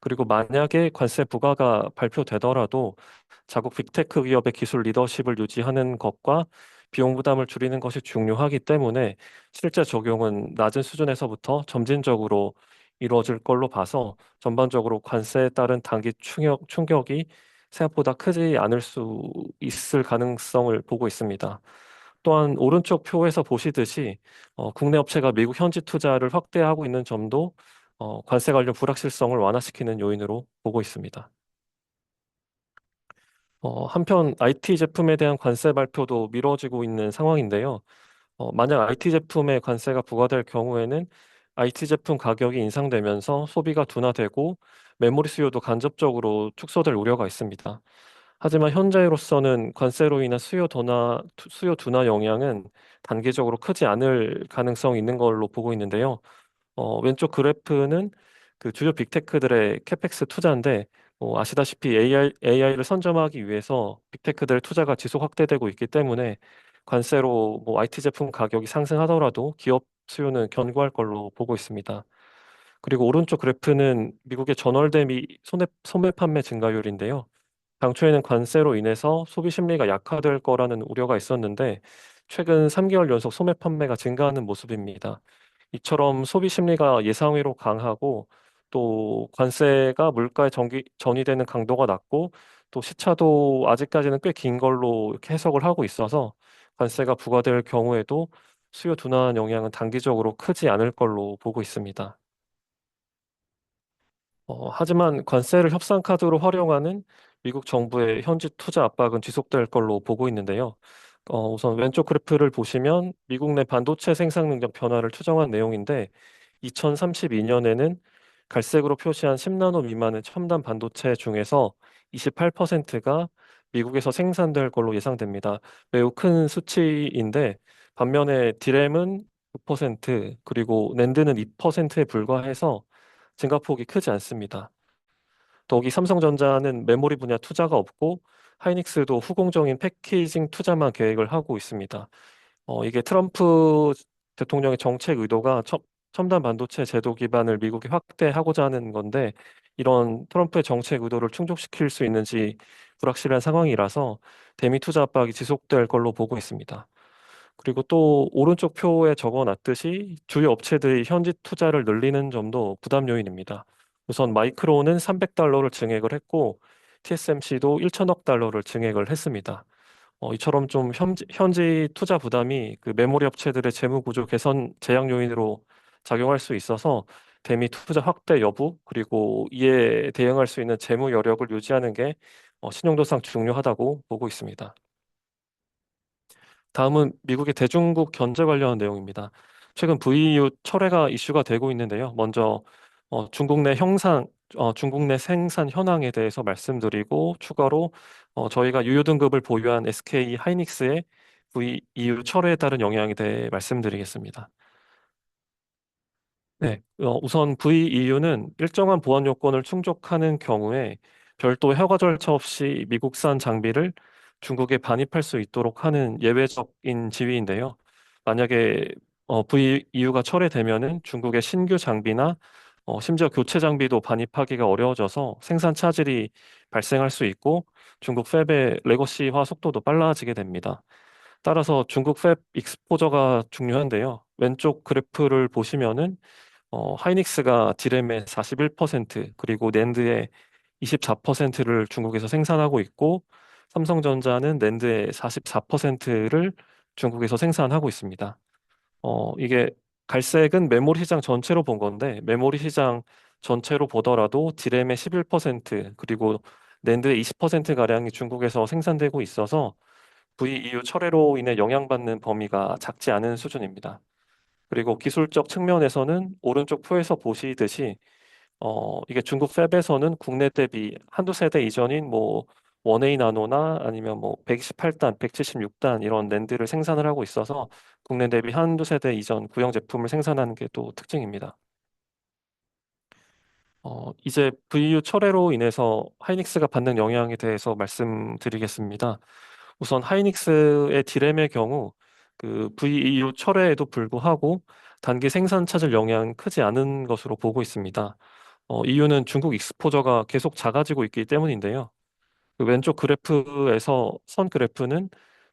그리고 만약에 관세 부과가 발표되더라도 자국 빅테크 기업의 기술 리더십을 유지하는 것과 비용 부담을 줄이는 것이 중요하기 때문에 실제 적용은 낮은 수준에서부터 점진적으로 이루어질 걸로 봐서 전반적으로 관세에 따른 단기 충격이 생각보다 크지 않을 수 있을 가능성을 보고 있습니다. 또한 오른쪽 표에서 보시듯이 국내 업체가 미국 현지 투자를 확대하고 있는 점도 관세 관련 불확실성을 완화시키는 요인으로 보고 있습니다. 한편 IT 제품에 대한 관세 발표도 미뤄지고 있는 상황인데요. 만약 IT 제품에 관세가 부과될 경우에는 IT 제품 가격이 인상되면서 소비가 둔화되고 메모리 수요도 간접적으로 축소될 우려가 있습니다. 하지만 현재로서는 관세로 인한 수요 둔화 영향은 단기적으로 크지 않을 가능성이 있는 걸로 보고 있는데요. 왼쪽 그래프는 그 주요 빅테크들의 캐펙스 투자인데 아시다시피 AI를 선점하기 위해서 빅테크들의 투자가 지속 확대되고 있기 때문에 관세로 뭐 IT 제품 가격이 상승하더라도 기업 수요는 견고할 걸로 보고 있습니다. 그리고 오른쪽 그래프는 미국의 전월 대비 소매 판매 증가율인데요. 당초에는 관세로 인해서 소비 심리가 약화될 거라는 우려가 있었는데 최근 3개월 연속 소매 판매가 증가하는 모습입니다. 이처럼 소비 심리가 예상외로 강하고 또 관세가 물가에 전이되는 강도가 낮고 또 시차도 아직까지는 꽤 긴 걸로 이렇게 해석을 하고 있어서 관세가 부과될 경우에도 수요 둔화한 영향은 단기적으로 크지 않을 걸로 보고 있습니다. 하지만 관세를 협상 카드로 활용하는 미국 정부의 현지 투자 압박은 지속될 걸로 보고 있는데요. 우선 왼쪽 그래프를 보시면 미국 내 반도체 생산 능력 변화를 추정한 내용인데 2032년에는 갈색으로 표시한 10나노 미만의 첨단 반도체 중에서 28%가 미국에서 생산될 걸로 예상됩니다. 매우 큰 수치인데 반면에 디램은 9% 그리고 낸드는 2%에 불과해서 증가폭이 크지 않습니다. 더욱이 삼성전자는 메모리 분야 투자가 없고 하이닉스도 후공정인 패키징 투자만 계획을 하고 있습니다. 이게 트럼프 대통령의 정책 의도가 첨단 반도체 제도 기반을 미국에 확대하고자 하는 건데 이런 트럼프의 정책 의도를 충족시킬 수 있는지 불확실한 상황이라서 대미 투자 압박이 지속될 걸로 보고 있습니다. 그리고 또 오른쪽 표에 적어놨듯이 주요 업체들이 현지 투자를 늘리는 점도 부담 요인입니다. 우선 마이크론은 300달러를 증액을 했고 TSMC도 1천억 달러를 증액을 했습니다. 이처럼 좀 현지 투자 부담이 그 메모리 업체들의 재무 구조 개선 제약 요인으로 작용할 수 있어서 대미 투자 확대 여부 그리고 이에 대응할 수 있는 재무 여력을 유지하는 게 신용도상 중요하다고 보고 있습니다. 다음은 미국의 대중국 견제 관련 내용입니다. 최근 VEU 철회가 이슈가 되고 있는데요. 먼저 중국 내 생산 현황에 대해서 말씀드리고 추가로 저희가 유효 등급을 보유한 SK 하이닉스의 VEU 철회에 따른 영향에 대해 말씀드리겠습니다. 네, 우선 VEU는 일정한 보안 요건을 충족하는 경우에 별도 허가 절차 없이 미국산 장비를 중국에 반입할 수 있도록 하는 예외적인 지위인데요. 만약에 VEU가 철회되면은 중국의 신규 장비나 심지어 교체 장비도 반입하기가 어려워져서 생산 차질이 발생할 수 있고 중국 팹의 레거시화 속도도 빨라지게 됩니다. 따라서 중국 팹 익스포저가 중요한데요. 왼쪽 그래프를 보시면은 하이닉스가 디램의 41% 그리고 낸드의 24%를 중국에서 생산하고 있고 삼성전자는 낸드의 44%를 중국에서 생산하고 있습니다. 이게 갈색은 메모리 시장 전체로 본 건데 메모리 시장 전체로 보더라도 디램의 11% 그리고 낸드의 20%가량이 중국에서 생산되고 있어서 VEU 철회로 인해 영향받는 범위가 작지 않은 수준입니다. 그리고 기술적 측면에서는 오른쪽 표에서 보시듯이 이게 중국 팹에서는 국내 대비 한두 세대 이전인 뭐 1A 나노나 아니면 뭐 128단, 176단 이런 낸드를 생산을 하고 있어서 국내 대비 한두 세대 이전 구형 제품을 생산하는 게 또 특징입니다. 이제 VU 철회로 인해서 하이닉스가 받는 영향에 대해서 말씀드리겠습니다. 우선 하이닉스의 디램의 경우 그 VEU 철회에도 불구하고 단기 생산 차질 영향 크지 않은 것으로 보고 있습니다. 이유는 중국 익스포저가 계속 작아지고 있기 때문인데요. 그 왼쪽 그래프에서 선 그래프는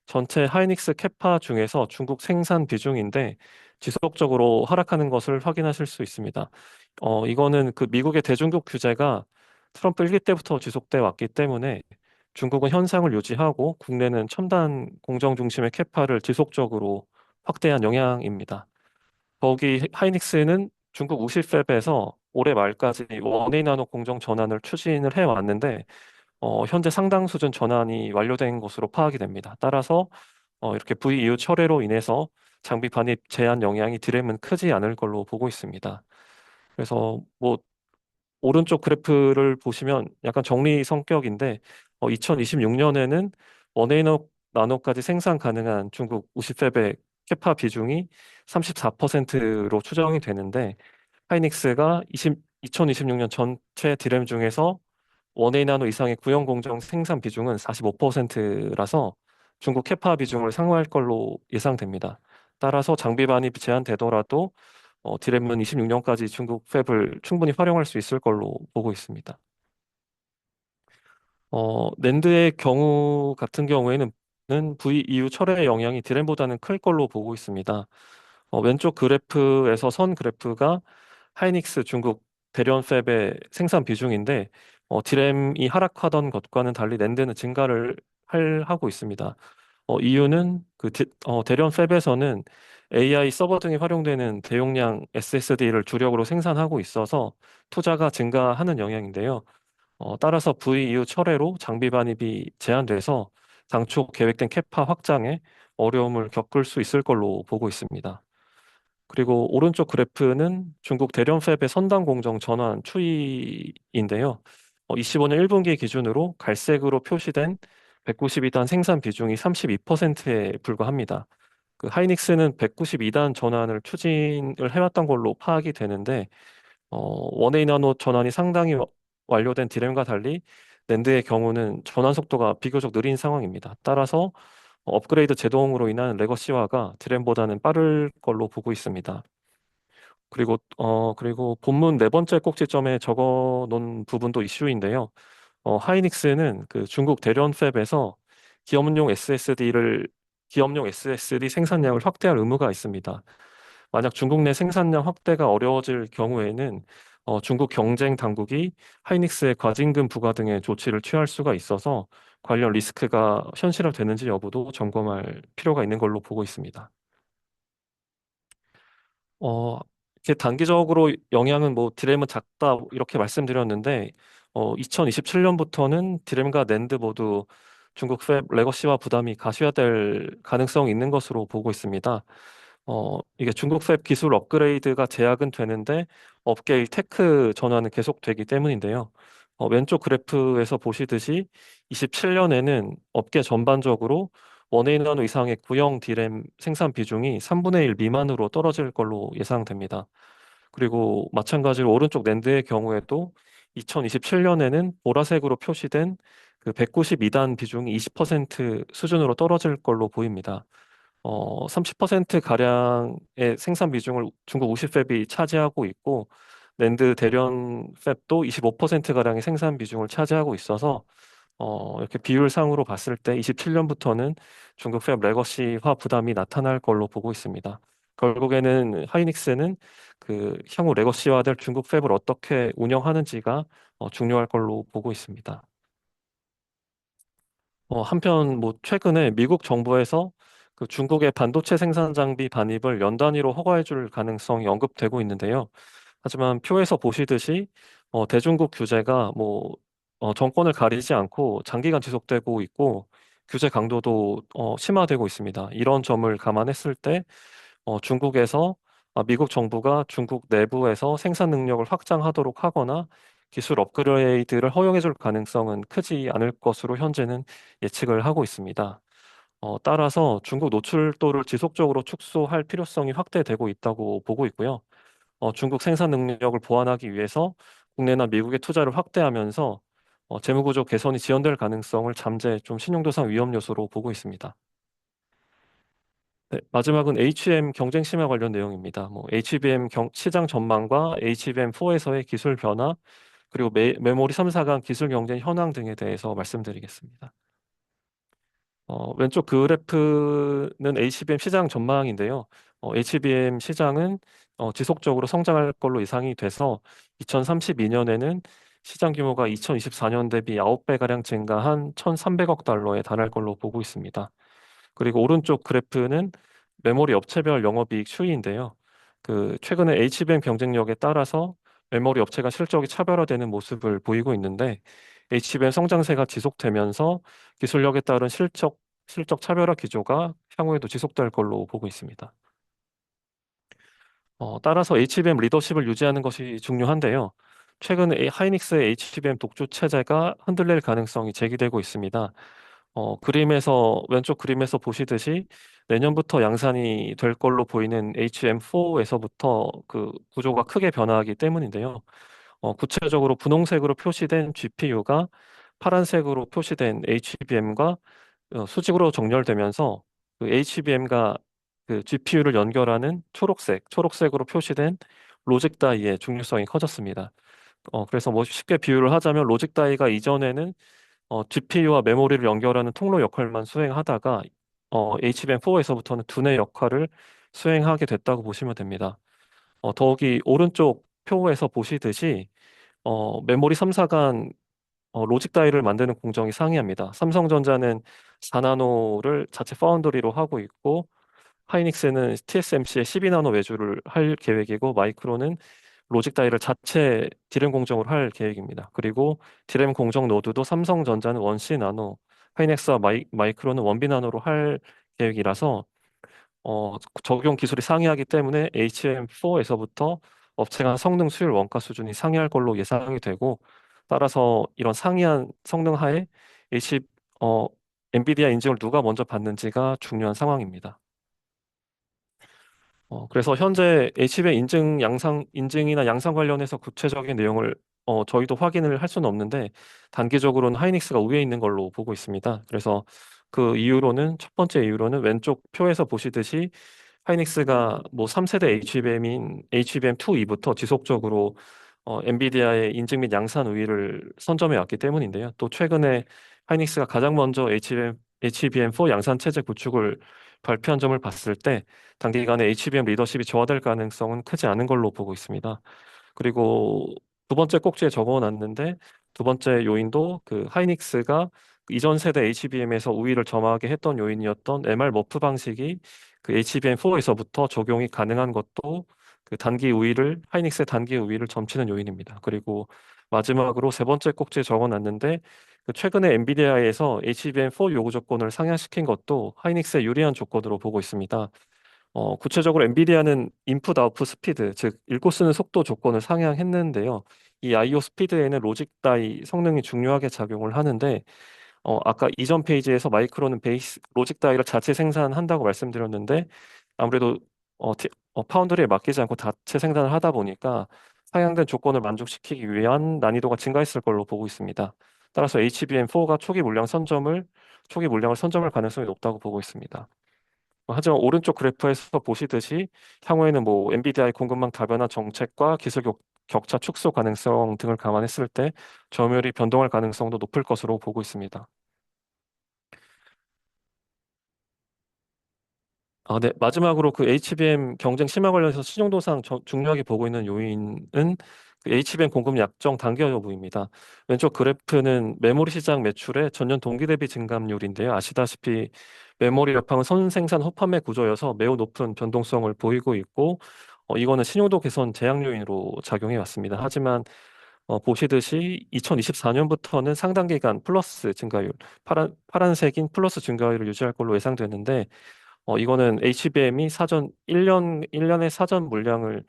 전체 하이닉스 캐파 중에서 중국 생산 비중인데 지속적으로 하락하는 것을 확인하실 수 있습니다. 이거는 그 미국의 대중국 규제가 트럼프 1기 때부터 지속돼 왔기 때문에 중국은 현상을 유지하고 국내는 첨단 공정 중심의 캐파를 지속적으로 확대한 영향입니다. 거기 하이닉스는 중국 우실팹에서 올해 말까지 원웨이 나노 공정 전환을 추진을 해왔는데 현재 상당 수준 전환이 완료된 것으로 파악이 됩니다. 따라서 이렇게 VEU 철회로 인해서 장비 반입 제한 영향이 드램은 크지 않을 걸로 보고 있습니다. 그래서 뭐 오른쪽 그래프를 보시면 약간 정리 성격인데 2026년에는 원웨이 나노까지 생산 가능한 중국 우시팹의 캐파 비중이 34%로 추정이 되는데 하이닉스가 2026년 전체 디램 중에서 원웨이 나노 이상의 구형 공정 생산 비중은 45%라서 중국 캐파 비중을 상회할 걸로 예상됩니다. 따라서 장비 반입이 제한되더라도 디램은 26년까지 중국 팹을 충분히 활용할 수 있을 걸로 보고 있습니다. 낸드의 경우 같은 경우에는 VEU 철회 영향이 디램보다는 클 걸로 보고 있습니다. 왼쪽 그래프에서 선 그래프가 하이닉스 중국 대련 팹의 생산 비중인데 디램이 하락하던 것과는 달리 낸드는 증가를 하고 있습니다. 이유는 대련 팹에서는 AI 서버 등에 활용되는 대용량 SSD를 주력으로 생산하고 있어서 투자가 증가하는 영향인데요. 따라서 VEU 철회로 장비 반입이 제한돼서 당초 계획된 캐파 확장에 어려움을 겪을 수 있을 걸로 보고 있습니다. 그리고 오른쪽 그래프는 중국 대련 팹의 선단 공정 전환 추이인데요. 25년 1분기 기준으로 갈색으로 표시된 192단 생산 비중이 32%에 불과합니다. 그 하이닉스는 192단 전환을 추진을 해왔던 걸로 파악이 되는데 원웨이 나노 전환이 상당히 완료된 디램과 달리 낸드의 경우는 전환 속도가 비교적 느린 상황입니다. 따라서 업그레이드 제동으로 인한 레거시화가 디램보다는 빠를 걸로 보고 있습니다. 그리고 본문 네 번째 꼭지점에 적어 놓은 부분도 이슈인데요. 하이닉스는 그 중국 대련 팹에서 기업용 SSD 생산량을 확대할 의무가 있습니다. 만약 중국 내 생산량 확대가 어려워질 경우에는 중국 경쟁 당국이 하이닉스의 과징금 부과 등의 조치를 취할 수가 있어서 관련 리스크가 현실화되는지 여부도 점검할 필요가 있는 걸로 보고 있습니다. 어, 이렇게 단기적으로 영향은 뭐 디램은 작다 이렇게 말씀드렸는데 2027년부터는 디램과 낸드 모두 중국 팹 레거시화 부담이 가시화될 가능성이 있는 것으로 보고 있습니다. 이게 중국 팹 기술 업그레이드가 제약은 되는데 업계의 테크 전환은 계속되기 때문인데요. 왼쪽 그래프에서 보시듯이 27년에는 업계 전반적으로 원웨이 나노 이상의 구형 D램 생산 비중이 3분의 1 미만으로 떨어질 걸로 예상됩니다. 그리고 마찬가지로 오른쪽 낸드의 경우에도 2027년에는 보라색으로 표시된 그 192단 비중이 20% 수준으로 떨어질 걸로 보입니다. 30% 가량의 생산 비중을 중국 우시팹이 차지하고 있고 낸드 대련 팹도 25% 가량의 생산 비중을 차지하고 있어서 이렇게 비율상으로 봤을 때 27년부터는 중국 팹 레거시화 부담이 나타날 걸로 보고 있습니다. 결국에는 하이닉스는 그 향후 레거시화될 중국 팹을 어떻게 운영하는지가 중요할 걸로 보고 있습니다. 한편 뭐 최근에 미국 정부에서 그 중국의 반도체 생산 장비 반입을 연 단위로 허가해 줄 가능성이 언급되고 있는데요. 하지만 표에서 보시듯이 대중국 규제가 뭐 정권을 가리지 않고 장기간 지속되고 있고 규제 강도도 심화되고 있습니다. 이런 점을 감안했을 때 중국에서 미국 정부가 중국 내부에서 생산 능력을 확장하도록 하거나 기술 업그레이드를 허용해 줄 가능성은 크지 않을 것으로 현재는 예측을 하고 있습니다. 따라서 중국 노출도를 지속적으로 축소할 필요성이 확대되고 있다고 보고 있고요. 중국 생산 능력을 보완하기 위해서 국내나 미국의 투자를 확대하면서 재무구조 개선이 지연될 가능성을 잠재 좀 신용도상 위험 요소로 보고 있습니다. 네, 마지막은 HBM 경쟁 심화 관련 내용입니다. 뭐 HBM 시장 전망과 HBM4에서의 기술 변화, 그리고 메모리 3사 간 기술 경쟁 현황 등에 대해서 말씀드리겠습니다. 왼쪽 그래프는 HBM 시장 전망인데요. HBM 시장은 지속적으로 성장할 걸로 예상이 돼서 2032년에는 시장 규모가 2024년 대비 9배가량 증가한 1,300억 달러에 달할 걸로 보고 있습니다. 그리고 오른쪽 그래프는 메모리 업체별 영업이익 추이인데요. 그 최근에 HBM 경쟁력에 따라서 메모리 업체가 실적이 차별화되는 모습을 보이고 있는데 HBM 성장세가 지속되면서 기술력에 따른 실적 차별화 기조가 향후에도 지속될 걸로 보고 있습니다. 따라서 HBM 리더십을 유지하는 것이 중요한데요. 최근 하이닉스의 HBM 독주 체제가 흔들릴 가능성이 제기되고 있습니다. 왼쪽 그림에서 보시듯이 내년부터 양산이 될 걸로 보이는 HM4에서부터 그 구조가 크게 변화하기 때문인데요. 구체적으로 분홍색으로 표시된 GPU가 파란색으로 표시된 HBM과 수직으로 정렬되면서 그 HBM과 그 GPU를 연결하는 초록색으로 표시된 로직 다이의 중요성이 커졌습니다. 그래서 뭐 쉽게 비유를 하자면 로직 다이가 이전에는 GPU와 메모리를 연결하는 통로 역할만 수행하다가 HBM4에서부터는 두뇌 역할을 수행하게 됐다고 보시면 됩니다. 더욱이 오른쪽 표에서 보시듯이 메모리 3사 간 로직 다이를 만드는 공정이 상이합니다. 삼성전자는 4나노를 자체 파운드리로 하고 있고 하이닉스는 TSMC의 12나노 외주를 할 계획이고 마이크론은 로직 다이를 자체 디램 공정으로 할 계획입니다. 그리고 디램 공정 노드도 삼성전자는 1C 나노, 하이닉스와 마이크론은 1B 나노로 할 계획이라서 적용 기술이 상이하기 때문에 HM4에서부터 업체 간 성능 수율 원가 수준이 상이할 걸로 예상이 되고 따라서 이런 상이한 성능 하에 H, 어, 엔비디아 인증을 누가 먼저 받는지가 중요한 상황입니다. 그래서 현재 HBM 인증이나 양상 관련해서 구체적인 내용을 저희도 확인을 할 수는 없는데 단기적으로는 하이닉스가 우위에 있는 걸로 보고 있습니다. 그래서 첫 번째 이유로는 왼쪽 표에서 보시듯이 하이닉스가 뭐 3세대 HBM인 HBM2E부터 지속적으로 엔비디아의 인증 및 양산 우위를 선점해 왔기 때문인데요. 또 최근에 하이닉스가 가장 먼저 HBM4 양산 체제 구축을 발표한 점을 봤을 때 단기간에 HBM 리더십이 저하될 가능성은 크지 않은 걸로 보고 있습니다. 그리고 두 번째 꼭지에 적어놨는데 두 번째 요인도 그 하이닉스가 이전 세대 HBM에서 우위를 점하게 했던 요인이었던 MR 머프 방식이 그 HBM4에서부터 적용이 가능한 것도 그 하이닉스의 단기 우위를 점치는 요인입니다. 그리고 마지막으로 세 번째 꼭지에 적어놨는데 그 최근에 엔비디아에서 HBM4 요구 조건을 상향시킨 것도 하이닉스의 유리한 조건으로 보고 있습니다. 구체적으로 엔비디아는 인풋 아웃풋 스피드, 즉 읽고 쓰는 속도 조건을 상향했는데요. 이 I/O 스피드에는 로직 다이 성능이 중요하게 작용을 하는데 아까 이전 페이지에서 마이크론은 베이스 로직 다이를 자체 생산한다고 말씀드렸는데 아무래도 파운드리에 맡기지 않고 자체 생산을 하다 보니까 상향된 조건을 만족시키기 위한 난이도가 증가했을 걸로 보고 있습니다. 따라서 HBM4가 초기 물량을 선점할 가능성이 높다고 보고 있습니다. 하지만 오른쪽 그래프에서 보시듯이 향후에는 뭐 엔비디아의 공급망 다변화 정책과 기술 격차 축소 가능성 등을 감안했을 때 점유율이 변동할 가능성도 높을 것으로 보고 있습니다. 네. 마지막으로 그 HBM 경쟁 심화 관련해서 신용도상 중요하게 보고 있는 요인은 그 HBM 공급 약정 단기화 여부입니다. 왼쪽 그래프는 메모리 시장 매출의 전년 동기 대비 증감률인데요. 아시다시피 메모리 여팡은 선생산 후판매 구조여서 매우 높은 변동성을 보이고 있고, 이거는 신용도 개선 제약 요인으로 작용해 왔습니다. 하지만 보시듯이 2024년부터는 상당 기간 플러스 증가율, 파란색인 플러스 증가율을 유지할 걸로 예상되는데, 이거는 HBM이 사전 1년의 사전 물량을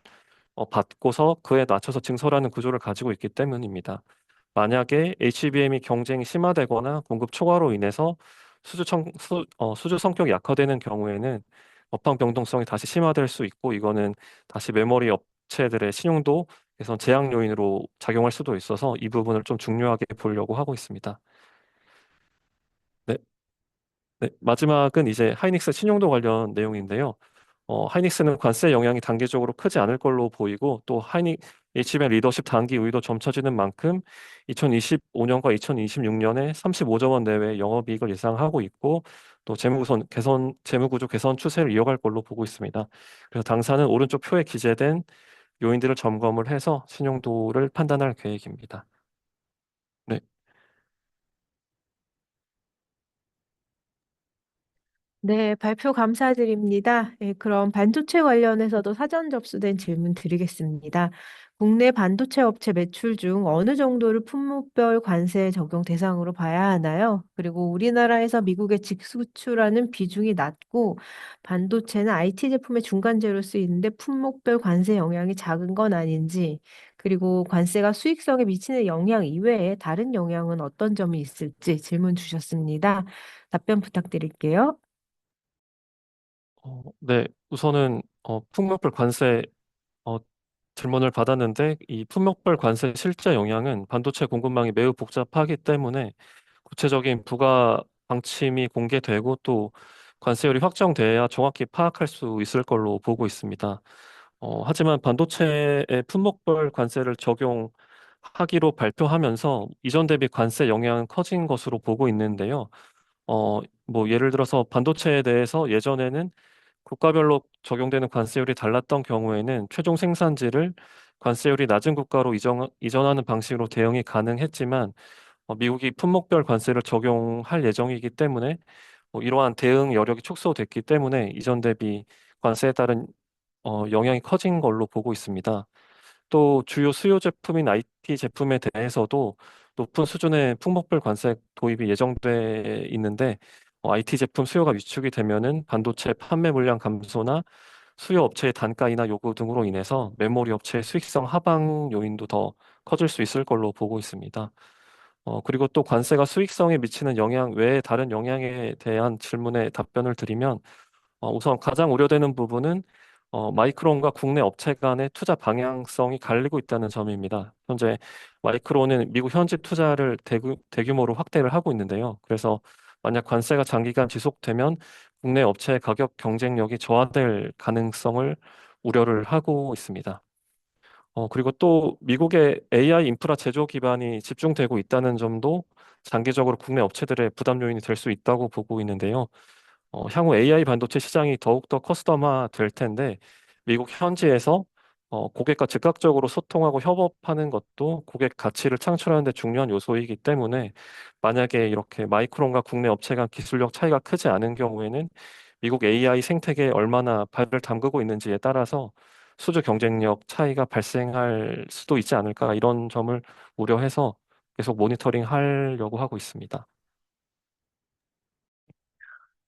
받고서 그에 맞춰서 증설하는 구조를 가지고 있기 때문입니다. 만약에 HBM이 경쟁이 심화되거나 공급 초과로 인해서 수주 성격이 약화되는 경우에는 업황 변동성이 다시 심화될 수 있고 이거는 다시 메모리 업체들의 신용도 개선 제약 요인으로 작용할 수도 있어서 이 부분을 좀 중요하게 보려고 하고 있습니다. 네, 네, 마지막은 이제 하이닉스 신용도 관련 내용인데요. 하이닉스는 관세 영향이 단기적으로 크지 않을 걸로 보이고 또 HBM 리더십 단기 우위도 점쳐지는 만큼 2025년과 2026년에 35조 원 내외 영업이익을 예상하고 있고 또 재무구조 개선 추세를 이어갈 걸로 보고 있습니다. 그래서 당사는 오른쪽 표에 기재된 요인들을 점검을 해서 신용도를 판단할 계획입니다. 네. 네, 발표 감사드립니다. 예, 그럼 반도체 관련해서도 사전 접수된 질문 드리겠습니다. 국내 반도체 업체 매출 중 어느 정도를 품목별 관세 적용 대상으로 봐야 하나요? 그리고 우리나라에서 미국에 직수출하는 비중이 낮고 반도체는 IT 제품의 중간재로 쓰이는데 품목별 관세 영향이 작은 건 아닌지, 그리고 관세가 수익성에 미치는 영향 이외에 다른 영향은 어떤 점이 있을지 질문 주셨습니다. 답변 부탁드릴게요. 네. 우선은 품목별 관세 어, 질문을 받았는데 이 품목별 관세 실제 영향은 반도체 공급망이 매우 복잡하기 때문에 구체적인 부가 방침이 공개되고 또 관세율이 확정돼야 정확히 파악할 수 있을 걸로 보고 있습니다. 하지만 반도체의 품목별 관세를 적용하기로 발표하면서 이전 대비 관세 영향은 커진 것으로 보고 있는데요. 뭐 예를 들어서 반도체에 대해서 예전에는 국가별로 적용되는 관세율이 달랐던 경우에는 최종 생산지를 관세율이 낮은 국가로 이전하는 방식으로 대응이 가능했지만 미국이 품목별 관세를 적용할 예정이기 때문에 이러한 대응 여력이 축소됐기 때문에 이전 대비 관세에 따른 영향이 커진 걸로 보고 있습니다. 또 주요 수요 제품인 IT 제품에 대해서도 높은 수준의 품목별 관세 도입이 예정돼 있는데 IT 제품 수요가 위축이 되면은 반도체 판매 물량 감소나 수요 업체의 단가 인하 요구 등으로 인해서 메모리 업체의 수익성 하방 요인도 더 커질 수 있을 걸로 보고 있습니다. 그리고 또 관세가 수익성에 미치는 영향 외에 다른 영향에 대한 질문에 답변을 드리면 우선 가장 우려되는 부분은 마이크론과 국내 업체 간의 투자 방향성이 갈리고 있다는 점입니다. 현재 마이크론은 미국 현지 투자를 대규모로 확대를 하고 있는데요. 그래서 만약 관세가 장기간 지속되면 국내 업체의 가격 경쟁력이 저하될 가능성을 우려를 하고 있습니다. 그리고 또 미국의 AI 인프라 제조 기반이 집중되고 있다는 점도 장기적으로 국내 업체들의 부담 요인이 될 수 있다고 보고 있는데요. 향후 AI 반도체 시장이 더욱더 커스텀화 될 텐데 미국 현지에서 고객과 즉각적으로 소통하고 협업하는 것도 고객 가치를 창출하는 데 중요한 요소이기 때문에 만약에 이렇게 마이크론과 국내 업체 간 기술력 차이가 크지 않은 경우에는 미국 AI 생태계에 얼마나 발을 담그고 있는지에 따라서 수주 경쟁력 차이가 발생할 수도 있지 않을까 이런 점을 우려해서 계속 모니터링 하려고 하고 있습니다.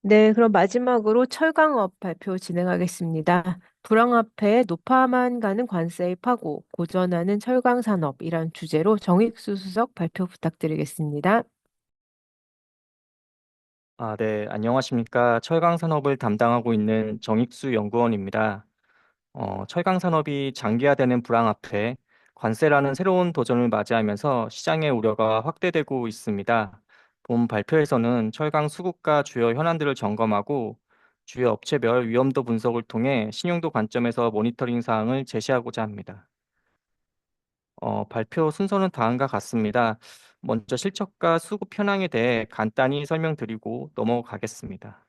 네, 그럼 마지막으로 철강업 발표 진행하겠습니다. 불황화폐에 노파만 가는 관세의 파고, 고전하는 철강산업이란 주제로 정익수 수석 발표 부탁드리겠습니다. 네, 안녕하십니까. 철강 산업을 담당하고 있는 정익수 연구원입니다. 철강 산업이 장기화되는 불황 앞에 관세라는 새로운 도전을 맞이하면서 시장의 우려가 확대되고 있습니다. 본 발표에서는 철강 수급과 주요 현안들을 점검하고 주요 업체별 위험도 분석을 통해 신용도 관점에서 모니터링 사항을 제시하고자 합니다. 발표 순서는 다음과 같습니다. 먼저 실적과 수급 현황에 대해 간단히 설명드리고 넘어가겠습니다.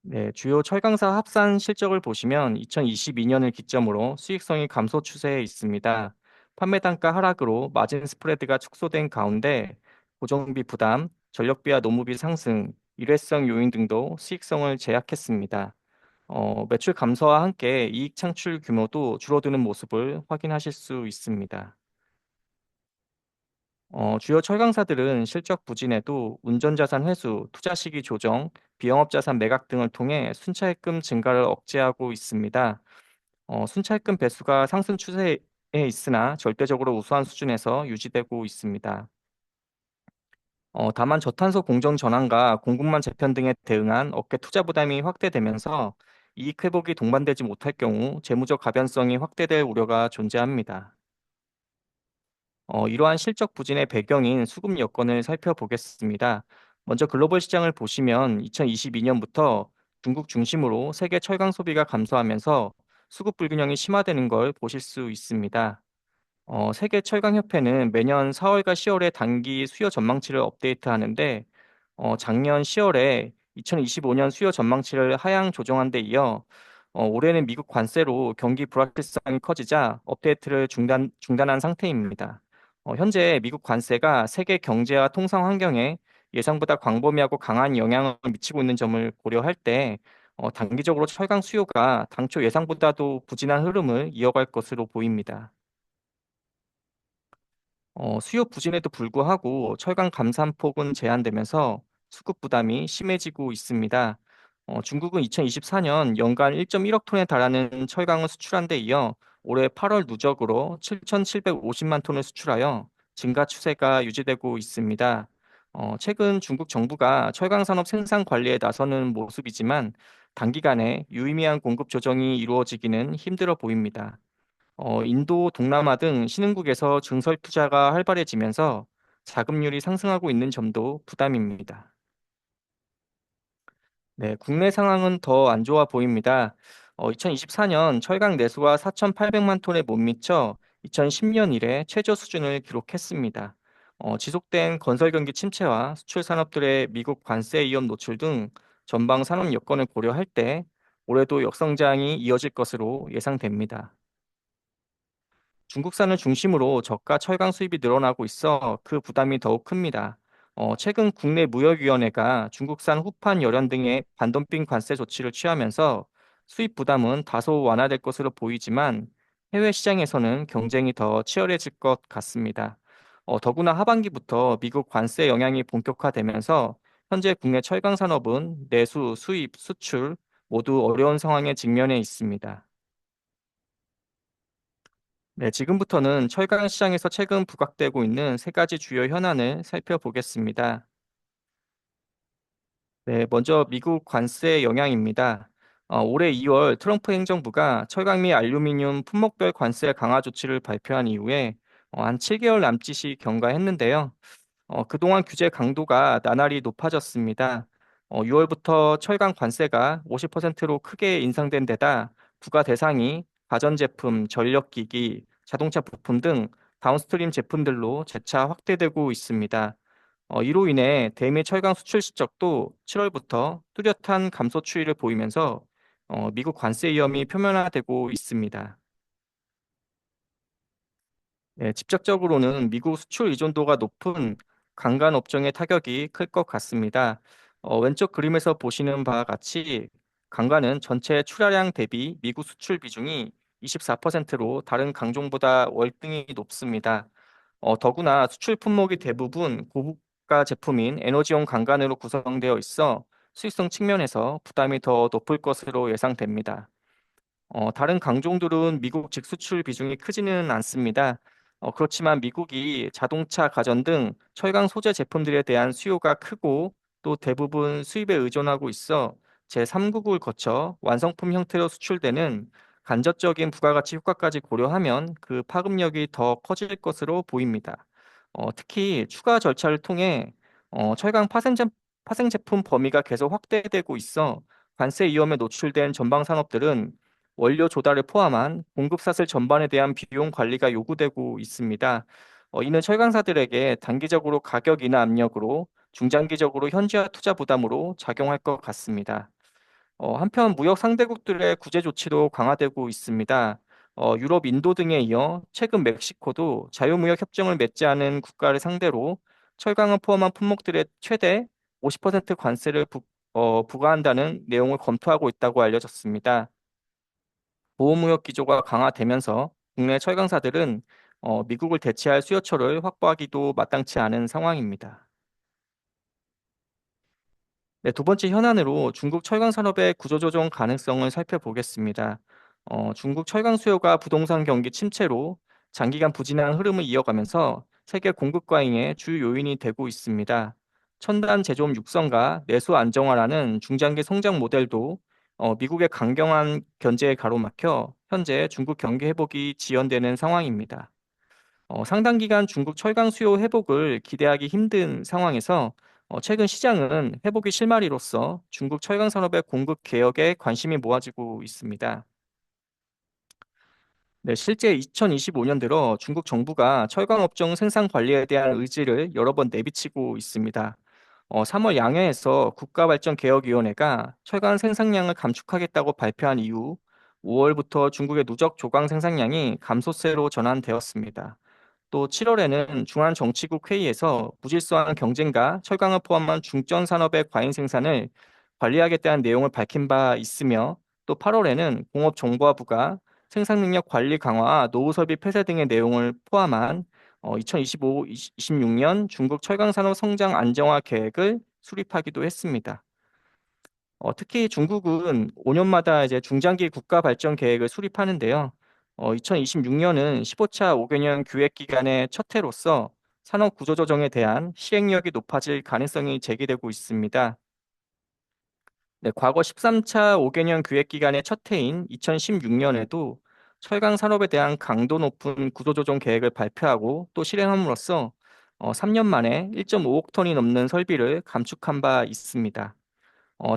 네, 주요 철강사 합산 실적을 보시면 2022년을 기점으로 수익성이 감소 추세에 있습니다. 판매 단가 하락으로 마진 스프레드가 축소된 가운데 고정비 부담, 전력비와 노무비 상승, 일회성 요인 등도 수익성을 제약했습니다. 매출 감소와 함께 이익 창출 규모도 줄어드는 모습을 확인하실 수 있습니다. 주요 철강사들은 실적 부진에도 운전자산 회수, 투자 시기 조정, 비영업자산 매각 등을 통해 순차입금 증가를 억제하고 있습니다. 순차입금 배수가 상승 추세에 있으나 절대적으로 우수한 수준에서 유지되고 있습니다. 다만 저탄소 공정 전환과 공급망 재편 등에 대응한 업계 투자 부담이 확대되면서 이익 회복이 동반되지 못할 경우 재무적 가변성이 확대될 우려가 존재합니다. 이러한 실적 부진의 배경인 수급 여건을 살펴보겠습니다. 먼저 글로벌 시장을 보시면 2022년부터 중국 중심으로 세계 철강 소비가 감소하면서 수급 불균형이 심화되는 걸 보실 수 있습니다. 세계 철강협회는 매년 4월과 10월에 단기 수요 전망치를 업데이트하는데 작년 10월에 2025년 수요 전망치를 하향 조정한 데 이어 올해는 미국 관세로 경기 불확실성이 커지자 업데이트를 중단한 상태입니다. 현재 미국 관세가 세계 경제와 통상 환경에 예상보다 광범위하고 강한 영향을 미치고 있는 점을 고려할 때 단기적으로 철강 수요가 당초 예상보다도 부진한 흐름을 이어갈 것으로 보입니다. 수요 부진에도 불구하고 철강 감산폭은 제한되면서 수급 부담이 심해지고 있습니다. 중국은 2024년 연간 1.1억 톤에 달하는 철강을 수출한 데 이어 올해 8월 누적으로 7,750만 톤을 수출하여 증가 추세가 유지되고 있습니다. 최근 중국 정부가 철강 산업 생산 관리에 나서는 모습이지만 단기간에 유의미한 공급 조정이 이루어지기는 힘들어 보입니다. 인도, 동남아 등 신흥국에서 증설 투자가 활발해지면서 자금률이 상승하고 있는 점도 부담입니다. 네, 국내 상황은 더 안 좋아 보입니다. 2024년 철강 내수가 4,800만 톤에 못 미쳐 2010년 이래 최저 수준을 기록했습니다. 지속된 건설 경기 침체와 수출 산업들의 미국 관세 위험 노출 등 전방 산업 여건을 고려할 때 올해도 역성장이 이어질 것으로 예상됩니다. 중국산을 중심으로 저가 철강 수입이 늘어나고 있어 그 부담이 더욱 큽니다. 최근 국내 무역위원회가 중국산 후판 열연 등의 반덤핑 관세 조치를 취하면서 수입 부담은 다소 완화될 것으로 보이지만 해외 시장에서는 경쟁이 더 치열해질 것 같습니다. 더구나 하반기부터 미국 관세 영향이 본격화되면서 현재 국내 철강 산업은 내수, 수입, 수출 모두 어려운 상황에 직면해 있습니다. 네, 지금부터는 철강 시장에서 최근 부각되고 있는 세 가지 주요 현안을 살펴보겠습니다. 네, 먼저 미국 관세 영향입니다. 올해 2월 트럼프 행정부가 철강 및 알루미늄 품목별 관세 강화 조치를 발표한 이후에 한 7개월 남짓이 경과했는데요. 그동안 규제 강도가 나날이 높아졌습니다. 6월부터 철강 관세가 50%로 크게 인상된 데다 부과 대상이 가전제품, 전력기기, 자동차 부품 등 다운스트림 제품들로 재차 확대되고 있습니다. 이로 인해 대미 철강 수출 실적도 7월부터 뚜렷한 감소 추이를 보이면서 미국 관세 위험이 표면화되고 있습니다. 네, 직접적으로는 미국 수출 의존도가 높은 강간 업종의 타격이 클 것 같습니다. 왼쪽 그림에서 보시는 바와 같이 강간은 전체 출하량 대비 미국 수출 비중이 24%로 다른 강종보다 월등히 높습니다. 더구나 수출 품목이 대부분 고가 제품인 에너지용 강간으로 구성되어 있어 수익성 측면에서 부담이 더 높을 것으로 예상됩니다. 다른 강종들은 미국 직수출 비중이 크지는 않습니다. 그렇지만 미국이 자동차, 가전 등 철강 소재 제품들에 대한 수요가 크고 또 대부분 수입에 의존하고 있어 제3국을 거쳐 완성품 형태로 수출되는 간접적인 부가가치 효과까지 고려하면 그 파급력이 더 커질 것으로 보입니다. 특히 추가 절차를 통해 철강 파생 제품 범위가 계속 확대되고 있어 관세 위험에 노출된 전방 산업들은 원료 조달을 포함한 공급 사슬 전반에 대한 비용 관리가 요구되고 있습니다. 이는 철강사들에게 단기적으로 가격 인하 압력으로 중장기적으로 현지화 투자 부담으로 작용할 것 같습니다. 한편 무역 상대국들의 구제 조치도 강화되고 있습니다. 유럽, 인도 등에 이어 최근 멕시코도 자유무역 협정을 맺지 않은 국가를 상대로 철강을 포함한 품목들의 최대 50% 관세를 부과한다는 내용을 검토하고 있다고 알려졌습니다. 보호무역 기조가 강화되면서 국내 철강사들은 미국을 대체할 수요처를 확보하기도 마땅치 않은 상황입니다. 네, 두 번째 현안으로 중국 철강 산업의 구조조정 가능성을 살펴보겠습니다. 중국 철강 수요가 부동산 경기 침체로 장기간 부진한 흐름을 이어가면서 세계 공급 과잉의 주 요인이 되고 있습니다. 첨단 제조업 육성과 내수 안정화라는 중장기 성장 모델도 미국의 강경한 견제에 가로막혀 현재 중국 경기 회복이 지연되는 상황입니다. 상당 기간 중국 철강 수요 회복을 기대하기 힘든 상황에서 최근 시장은 회복이 실마리로서 중국 철강 산업의 공급 개혁에 관심이 모아지고 있습니다. 네, 실제 2025년 들어 중국 정부가 철강 업종 생산 관리에 대한 의지를 여러 번 내비치고 있습니다. 3월 양회에서 국가발전개혁위원회가 철강 생산량을 감축하겠다고 발표한 이후 5월부터 중국의 누적 조강 생산량이 감소세로 전환되었습니다. 또 7월에는 중앙정치국 회의에서 무질서한 경쟁과 철강을 포함한 중전 산업의 과잉 생산을 관리하겠다는 내용을 밝힌 바 있으며 또 8월에는 공업정보화부가 생산 능력 관리 강화와 노후 설비 폐쇄 등의 내용을 포함한 2025-26년 중국 철강 산업 성장 안정화 계획을 수립하기도 했습니다. 특히 중국은 5년마다 이제 중장기 국가 발전 계획을 수립하는데요. 2026년은 15차 5개년 기획 기간의 첫 해로서 산업 구조 조정에 대한 실행력이 높아질 가능성이 제기되고 있습니다. 네, 과거 13차 5개년 기획 기간의 첫 해인 2016년에도 철강 산업에 대한 강도 높은 구조 조정 계획을 발표하고 또 실행함으로써 3년 만에 1.5억 톤이 넘는 설비를 감축한 바 있습니다.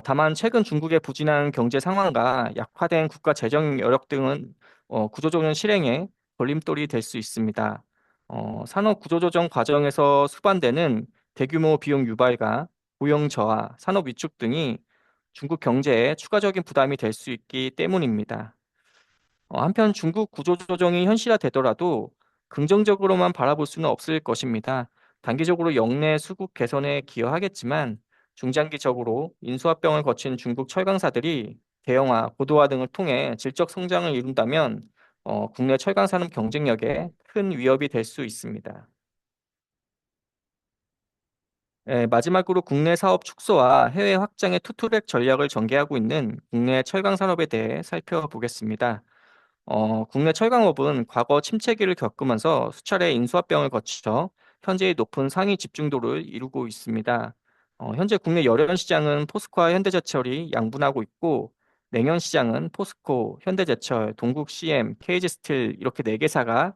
다만 최근 중국의 부진한 경제 상황과 약화된 국가 재정 여력 등은 구조조정 실행에 걸림돌이 될 수 있습니다. 산업 구조조정 과정에서 수반되는 대규모 비용 유발과 고용 저하, 산업 위축 등이 중국 경제에 추가적인 부담이 될 수 있기 때문입니다. 한편 중국 구조조정이 현실화되더라도 긍정적으로만 바라볼 수는 없을 것입니다. 단기적으로 역내 수급 개선에 기여하겠지만 중장기적으로 인수합병을 거친 중국 철강사들이 대형화, 고도화 등을 통해 질적 성장을 이룬다면 국내 철강 산업 경쟁력에 큰 위협이 될 수 있습니다. 마지막으로 국내 사업 축소와 해외 확장의 투트랙 전략을 전개하고 있는 국내 철강 산업에 대해 살펴보겠습니다. 국내 철강업은 과거 침체기를 겪으면서 수차례 인수합병을 거쳐 현재의 높은 상위 집중도를 이루고 있습니다. 현재 국내 열연 시장은 포스코와 현대제철이 양분하고 있고 냉연 시장은 포스코, 현대제철, 동국 CM, KG스틸 이렇게 4개사가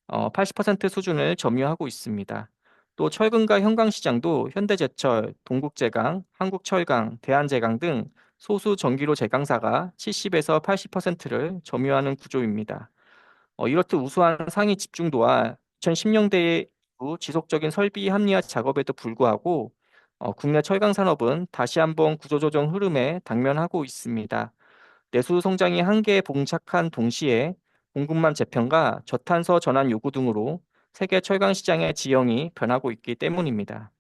80% 수준을 점유하고 있습니다. 또 철근과 현강 시장도 현대제철, 동국제강, 한국철강, 대한제강 등 소수 전기료 제강사가 70에서 80%를 점유하는 구조입니다. 이렇듯 우수한 상위 집중도와 2010년대 이후 지속적인 설비 합리화 작업에도 불구하고 국내 철강 산업은 다시 한번 구조조정 흐름에 당면하고 있습니다. 내수 성장이 한계에 봉착한 동시에 공급망 재편과 저탄소 전환 요구 등으로 세계 철강 시장의 지형이 변하고 있기 때문입니다.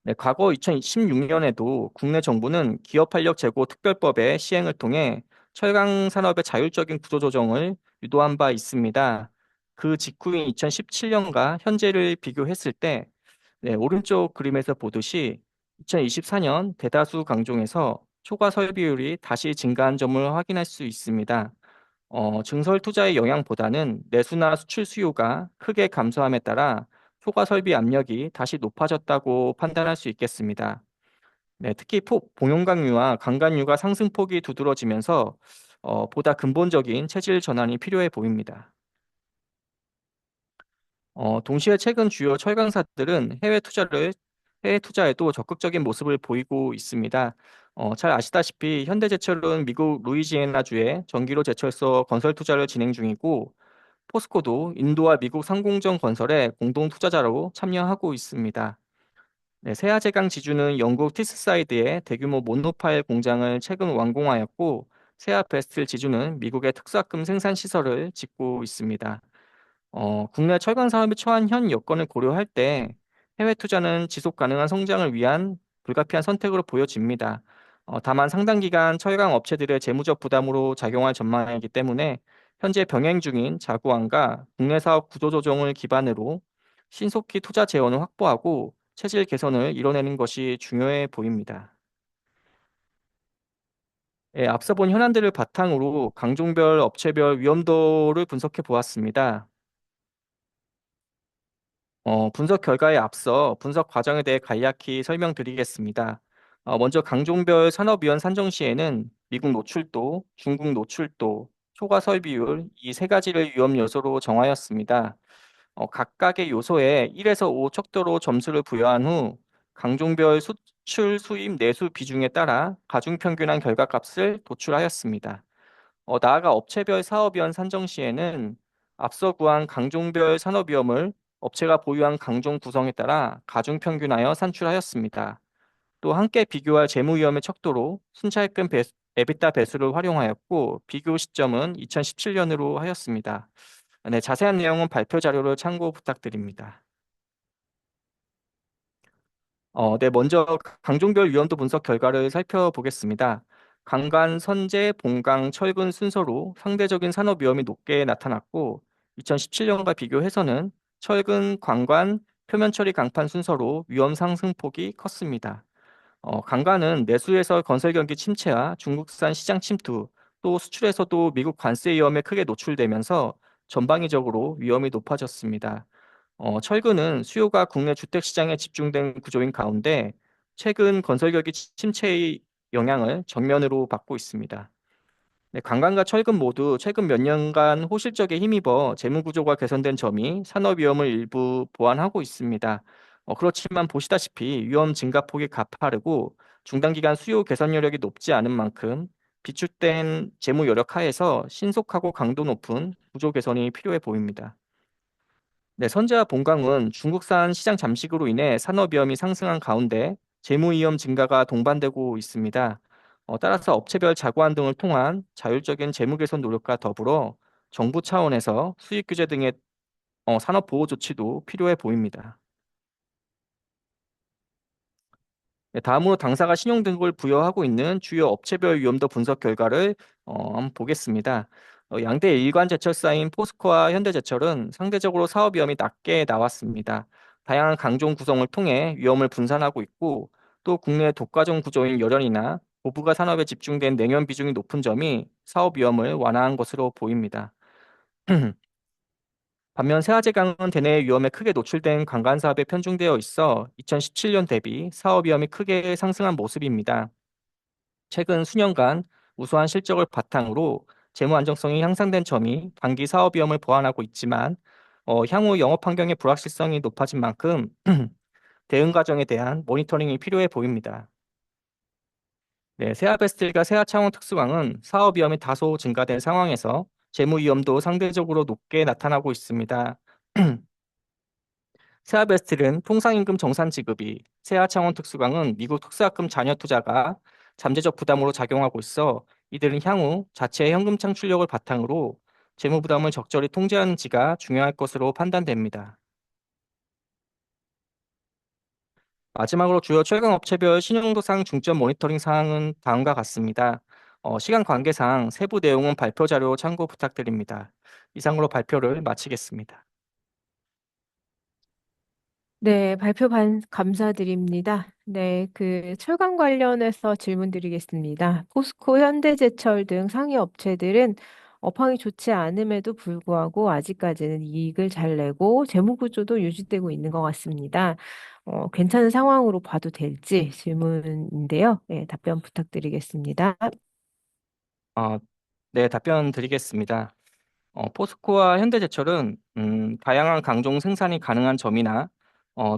네, 과거 2016년에도 국내 정부는 기업활력 제고 특별법의 시행을 통해 철강 산업의 자율적인 구조 조정을 유도한 바 있습니다. 그 직후인 2017년과 현재를 비교했을 때 네, 오른쪽 그림에서 보듯이 2024년 대다수 강종에서 초과 설비율이 다시 증가한 점을 확인할 수 있습니다. 증설 투자의 영향보다는 내수나 수출 수요가 크게 감소함에 따라 초과 설비 압력이 다시 높아졌다고 판단할 수 있겠습니다. 네, 특히 봉용강유와 강간유가 상승폭이 두드러지면서 보다 근본적인 체질 전환이 필요해 보입니다. 동시에 최근 주요 철강사들은 해외 투자에도 적극적인 모습을 보이고 있습니다. 잘 아시다시피 현대제철은 미국 루이지애나주에 전기료 제철소 건설 투자를 진행 중이고 포스코도 인도와 미국 상공정 건설에 공동 투자자로 참여하고 있습니다. 네, 세아제강 지주는 영국 티스사이드에 대규모 모노파일 공장을 최근 완공하였고 세아베스틀 지주는 미국의 특수화금 생산 시설을 짓고 있습니다. 국내 철강 산업이 처한 현 여건을 고려할 때 해외 투자는 지속 가능한 성장을 위한 불가피한 선택으로 보여집니다. 다만 상당 기간 철강 업체들의 재무적 부담으로 작용할 전망이기 때문에 현재 병행 중인 자구안과 국내 사업 구조 조정을 기반으로 신속히 투자 재원을 확보하고 체질 개선을 이뤄내는 것이 중요해 보입니다. 예, 앞서 본 현안들을 바탕으로 강종별 업체별 위험도를 분석해 보았습니다. 분석 결과에 앞서 분석 과정에 대해 간략히 설명드리겠습니다. 먼저 강종별 산업위원 산정 시에는 미국 노출도, 중국 노출도, 초과 설비율 이 세 가지를 위험 요소로 정하였습니다. 각각의 요소에 1에서 5 척도로 점수를 부여한 후 강종별 수출, 수입, 내수 비중에 따라 가중평균한 결과값을 도출하였습니다. 나아가 업체별 사업위원 산정 시에는 앞서 구한 강종별 산업위험을 업체가 보유한 강종 구성에 따라 가중평균하여 산출하였습니다. 또 함께 비교할 재무위험의 척도로 순차입금 에비타 배수를 활용하였고 비교 시점은 2017년으로 하였습니다. 네, 자세한 내용은 발표 자료를 참고 부탁드립니다. 네, 먼저 강종별 위험도 분석 결과를 살펴보겠습니다. 강간, 선제, 봉강, 철근 순서로 상대적인 산업 위험이 높게 나타났고 2017년과 비교해서는 철근, 광관, 표면 처리 강판 순서로 위험 상승폭이 컸습니다. 강간은 내수에서 건설 경기 침체와 중국산 시장 침투, 또 수출에서도 미국 관세 위험에 크게 노출되면서 전방위적으로 위험이 높아졌습니다. 철근은 수요가 국내 주택 시장에 집중된 구조인 가운데 최근 건설 경기 침체의 영향을 정면으로 받고 있습니다. 네, 관광과 철근 모두 최근 몇 년간 호실적에 힘입어 재무 구조가 개선된 점이 산업 위험을 일부 보완하고 있습니다. 그렇지만 보시다시피 위험 증가폭이 가파르고 중단 기간 수요 개선 여력이 높지 않은 만큼 비축된 재무 여력 하에서 신속하고 강도 높은 구조 개선이 필요해 보입니다. 네, 선제와 본강은 중국산 시장 잠식으로 인해 산업 위험이 상승한 가운데 재무 위험 증가가 동반되고 있습니다. 따라서 업체별 자구안 등을 통한 자율적인 재무 개선 노력과 더불어 정부 차원에서 수익 규제 등의 산업 보호 조치도 필요해 보입니다. 네, 다음으로 당사가 신용 등급을 부여하고 있는 주요 업체별 위험도 분석 결과를 한번 보겠습니다. 양대 일관 제철사인 포스코와 현대제철은 상대적으로 사업 위험이 낮게 나왔습니다. 다양한 강종 구성을 통해 위험을 분산하고 있고 또 국내 독과점 구조인 열연이나 고부가 산업에 집중된 냉연 비중이 높은 점이 사업 위험을 완화한 것으로 보입니다. 반면 세아제강은 대내 위험에 크게 노출된 관광 사업에 편중되어 있어 2017년 대비 사업 위험이 크게 상승한 모습입니다. 최근 수년간 우수한 실적을 바탕으로 재무 안정성이 향상된 점이 단기 사업 위험을 보완하고 있지만 향후 영업 환경의 불확실성이 높아진 만큼 대응 과정에 대한 모니터링이 필요해 보입니다. 네, 세아베스틸과 세아차원 특수강은 사업 위험이 다소 증가된 상황에서 재무 위험도 상대적으로 높게 나타나고 있습니다. 세아베스틸은 통상임금 정산 지급이, 세아창원 특수강은 미국 특수학금 잔여 투자가 잠재적 부담으로 작용하고 있어 이들은 향후 자체의 현금 창출력을 바탕으로 재무 부담을 적절히 통제하는지가 중요할 것으로 판단됩니다. 마지막으로 주요 철강 업체별 신용도상 중점 모니터링 사항은 다음과 같습니다. 시간 관계상 세부 내용은 발표 자료 참고 부탁드립니다. 이상으로 발표를 마치겠습니다. 네, 감사드립니다. 네, 그 철강 관련해서 질문드리겠습니다. 포스코, 현대제철 등 상위 업체들은 업황이 좋지 않음에도 불구하고 아직까지는 이익을 잘 내고 재무 구조도 유지되고 있는 것 같습니다. 괜찮은 상황으로 봐도 될지 질문인데요. 네, 답변 부탁드리겠습니다. 어, 네, 답변 드리겠습니다. 포스코와 현대제철은 다양한 강종 생산이 가능한 점이나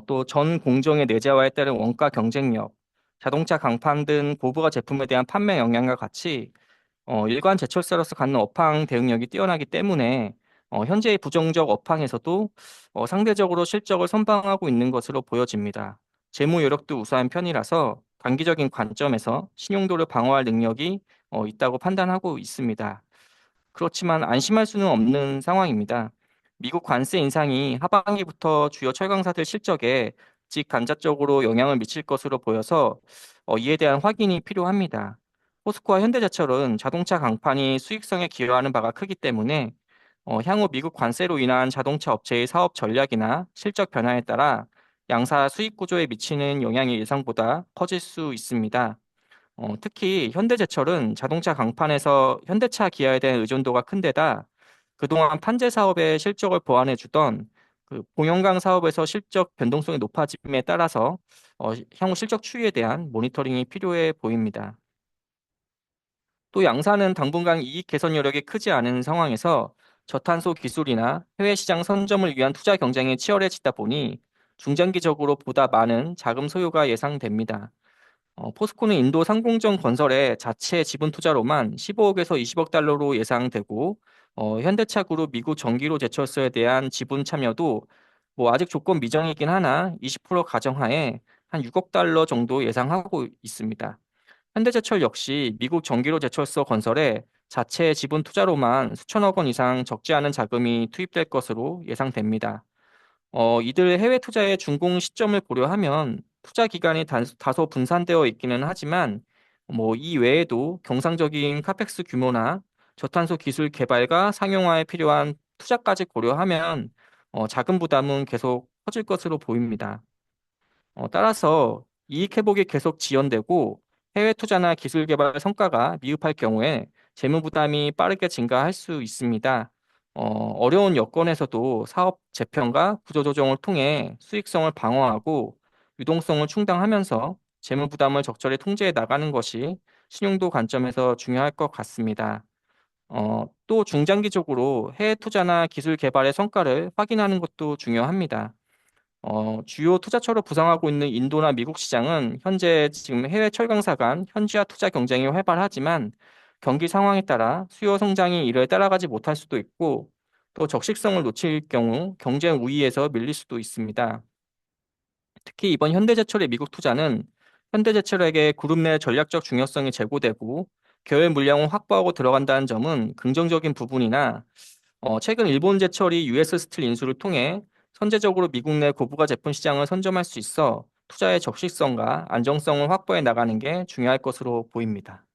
또 전 공정의 내재화에 따른 원가 경쟁력, 자동차 강판 등 고부가 제품에 대한 판매 역량과 같이 일반 제철사로서 갖는 업황 대응력이 뛰어나기 때문에 현재의 부정적 업황에서도 상대적으로 실적을 선방하고 있는 것으로 보여집니다. 재무 여력도 우수한 편이라서 단기적인 관점에서 신용도를 방어할 능력이 있다고 판단하고 있습니다. 그렇지만 안심할 수는 없는 상황입니다. 미국 관세 인상이 하반기부터 주요 철강사들 실적에 직간접적으로 영향을 미칠 것으로 보여서 이에 대한 확인이 필요합니다. 포스코와 현대제철은 자동차 강판이 수익성에 기여하는 바가 크기 때문에 향후 미국 관세로 인한 자동차 업체의 사업 전략이나 실적 변화에 따라 양사 수익 구조에 미치는 영향이 예상보다 커질 수 있습니다. 특히 현대제철은 자동차 강판에서 현대차 기아에 대한 의존도가 큰 데다 그동안 판재 사업의 실적을 보완해 주던 그 봉영강 사업에서 실적 변동성이 높아짐에 따라서 향후 실적 추이에 대한 모니터링이 필요해 보입니다. 또 양사는 당분간 이익 개선 여력이 크지 않은 상황에서 저탄소 기술이나 해외 시장 선점을 위한 투자 경쟁이 치열해지다 보니 중장기적으로 보다 많은 자금 소요가 예상됩니다. 포스코는 인도 상공정 건설에 자체 지분 투자로만 15억에서 20억 달러로 예상되고, 현대차 그룹 미국 전기로 제철소에 대한 지분 참여도 뭐 아직 조건 미정이긴 하나 20% 가정하에 한 6억 달러 정도 예상하고 있습니다. 현대제철 역시 미국 전기로 제철소 건설에 자체 지분 투자로만 수천억 원 이상 적지 않은 자금이 투입될 것으로 예상됩니다. 이들 해외 투자의 준공 시점을 고려하면 투자 기간이 다소 분산되어 있기는 하지만 뭐 이 외에도 경상적인 카펙스 규모나 저탄소 기술 개발과 상용화에 필요한 투자까지 고려하면 자금 부담은 계속 커질 것으로 보입니다. 따라서 이익 회복이 계속 지연되고 해외 투자나 기술 개발 성과가 미흡할 경우에 재무 부담이 빠르게 증가할 수 있습니다. 어려운 여건에서도 사업 재편과 구조 조정을 통해 수익성을 방어하고 유동성을 충당하면서 재무 부담을 적절히 통제해 나가는 것이 신용도 관점에서 중요할 것 같습니다. 또 중장기적으로 해외 투자나 기술 개발의 성과를 확인하는 것도 중요합니다. 주요 투자처로 부상하고 있는 인도나 미국 시장은 현재 지금 해외 철강사 간 현지화 투자 경쟁이 활발하지만 경기 상황에 따라 수요 성장이 이를 따라가지 못할 수도 있고 또 적식성을 놓칠 경우 경쟁 우위에서 밀릴 수도 있습니다. 특히 이번 현대제철의 미국 투자는 현대제철에게 그룹 내 전략적 중요성이 제고되고 계열 물량을 확보하고 들어간다는 점은 긍정적인 부분이나 최근 일본 제철이 US 스틸 인수를 통해 선제적으로 미국 내 고부가 제품 시장을 선점할 수 있어 투자의 적식성과 안정성을 확보해 나가는 게 중요할 것으로 보입니다.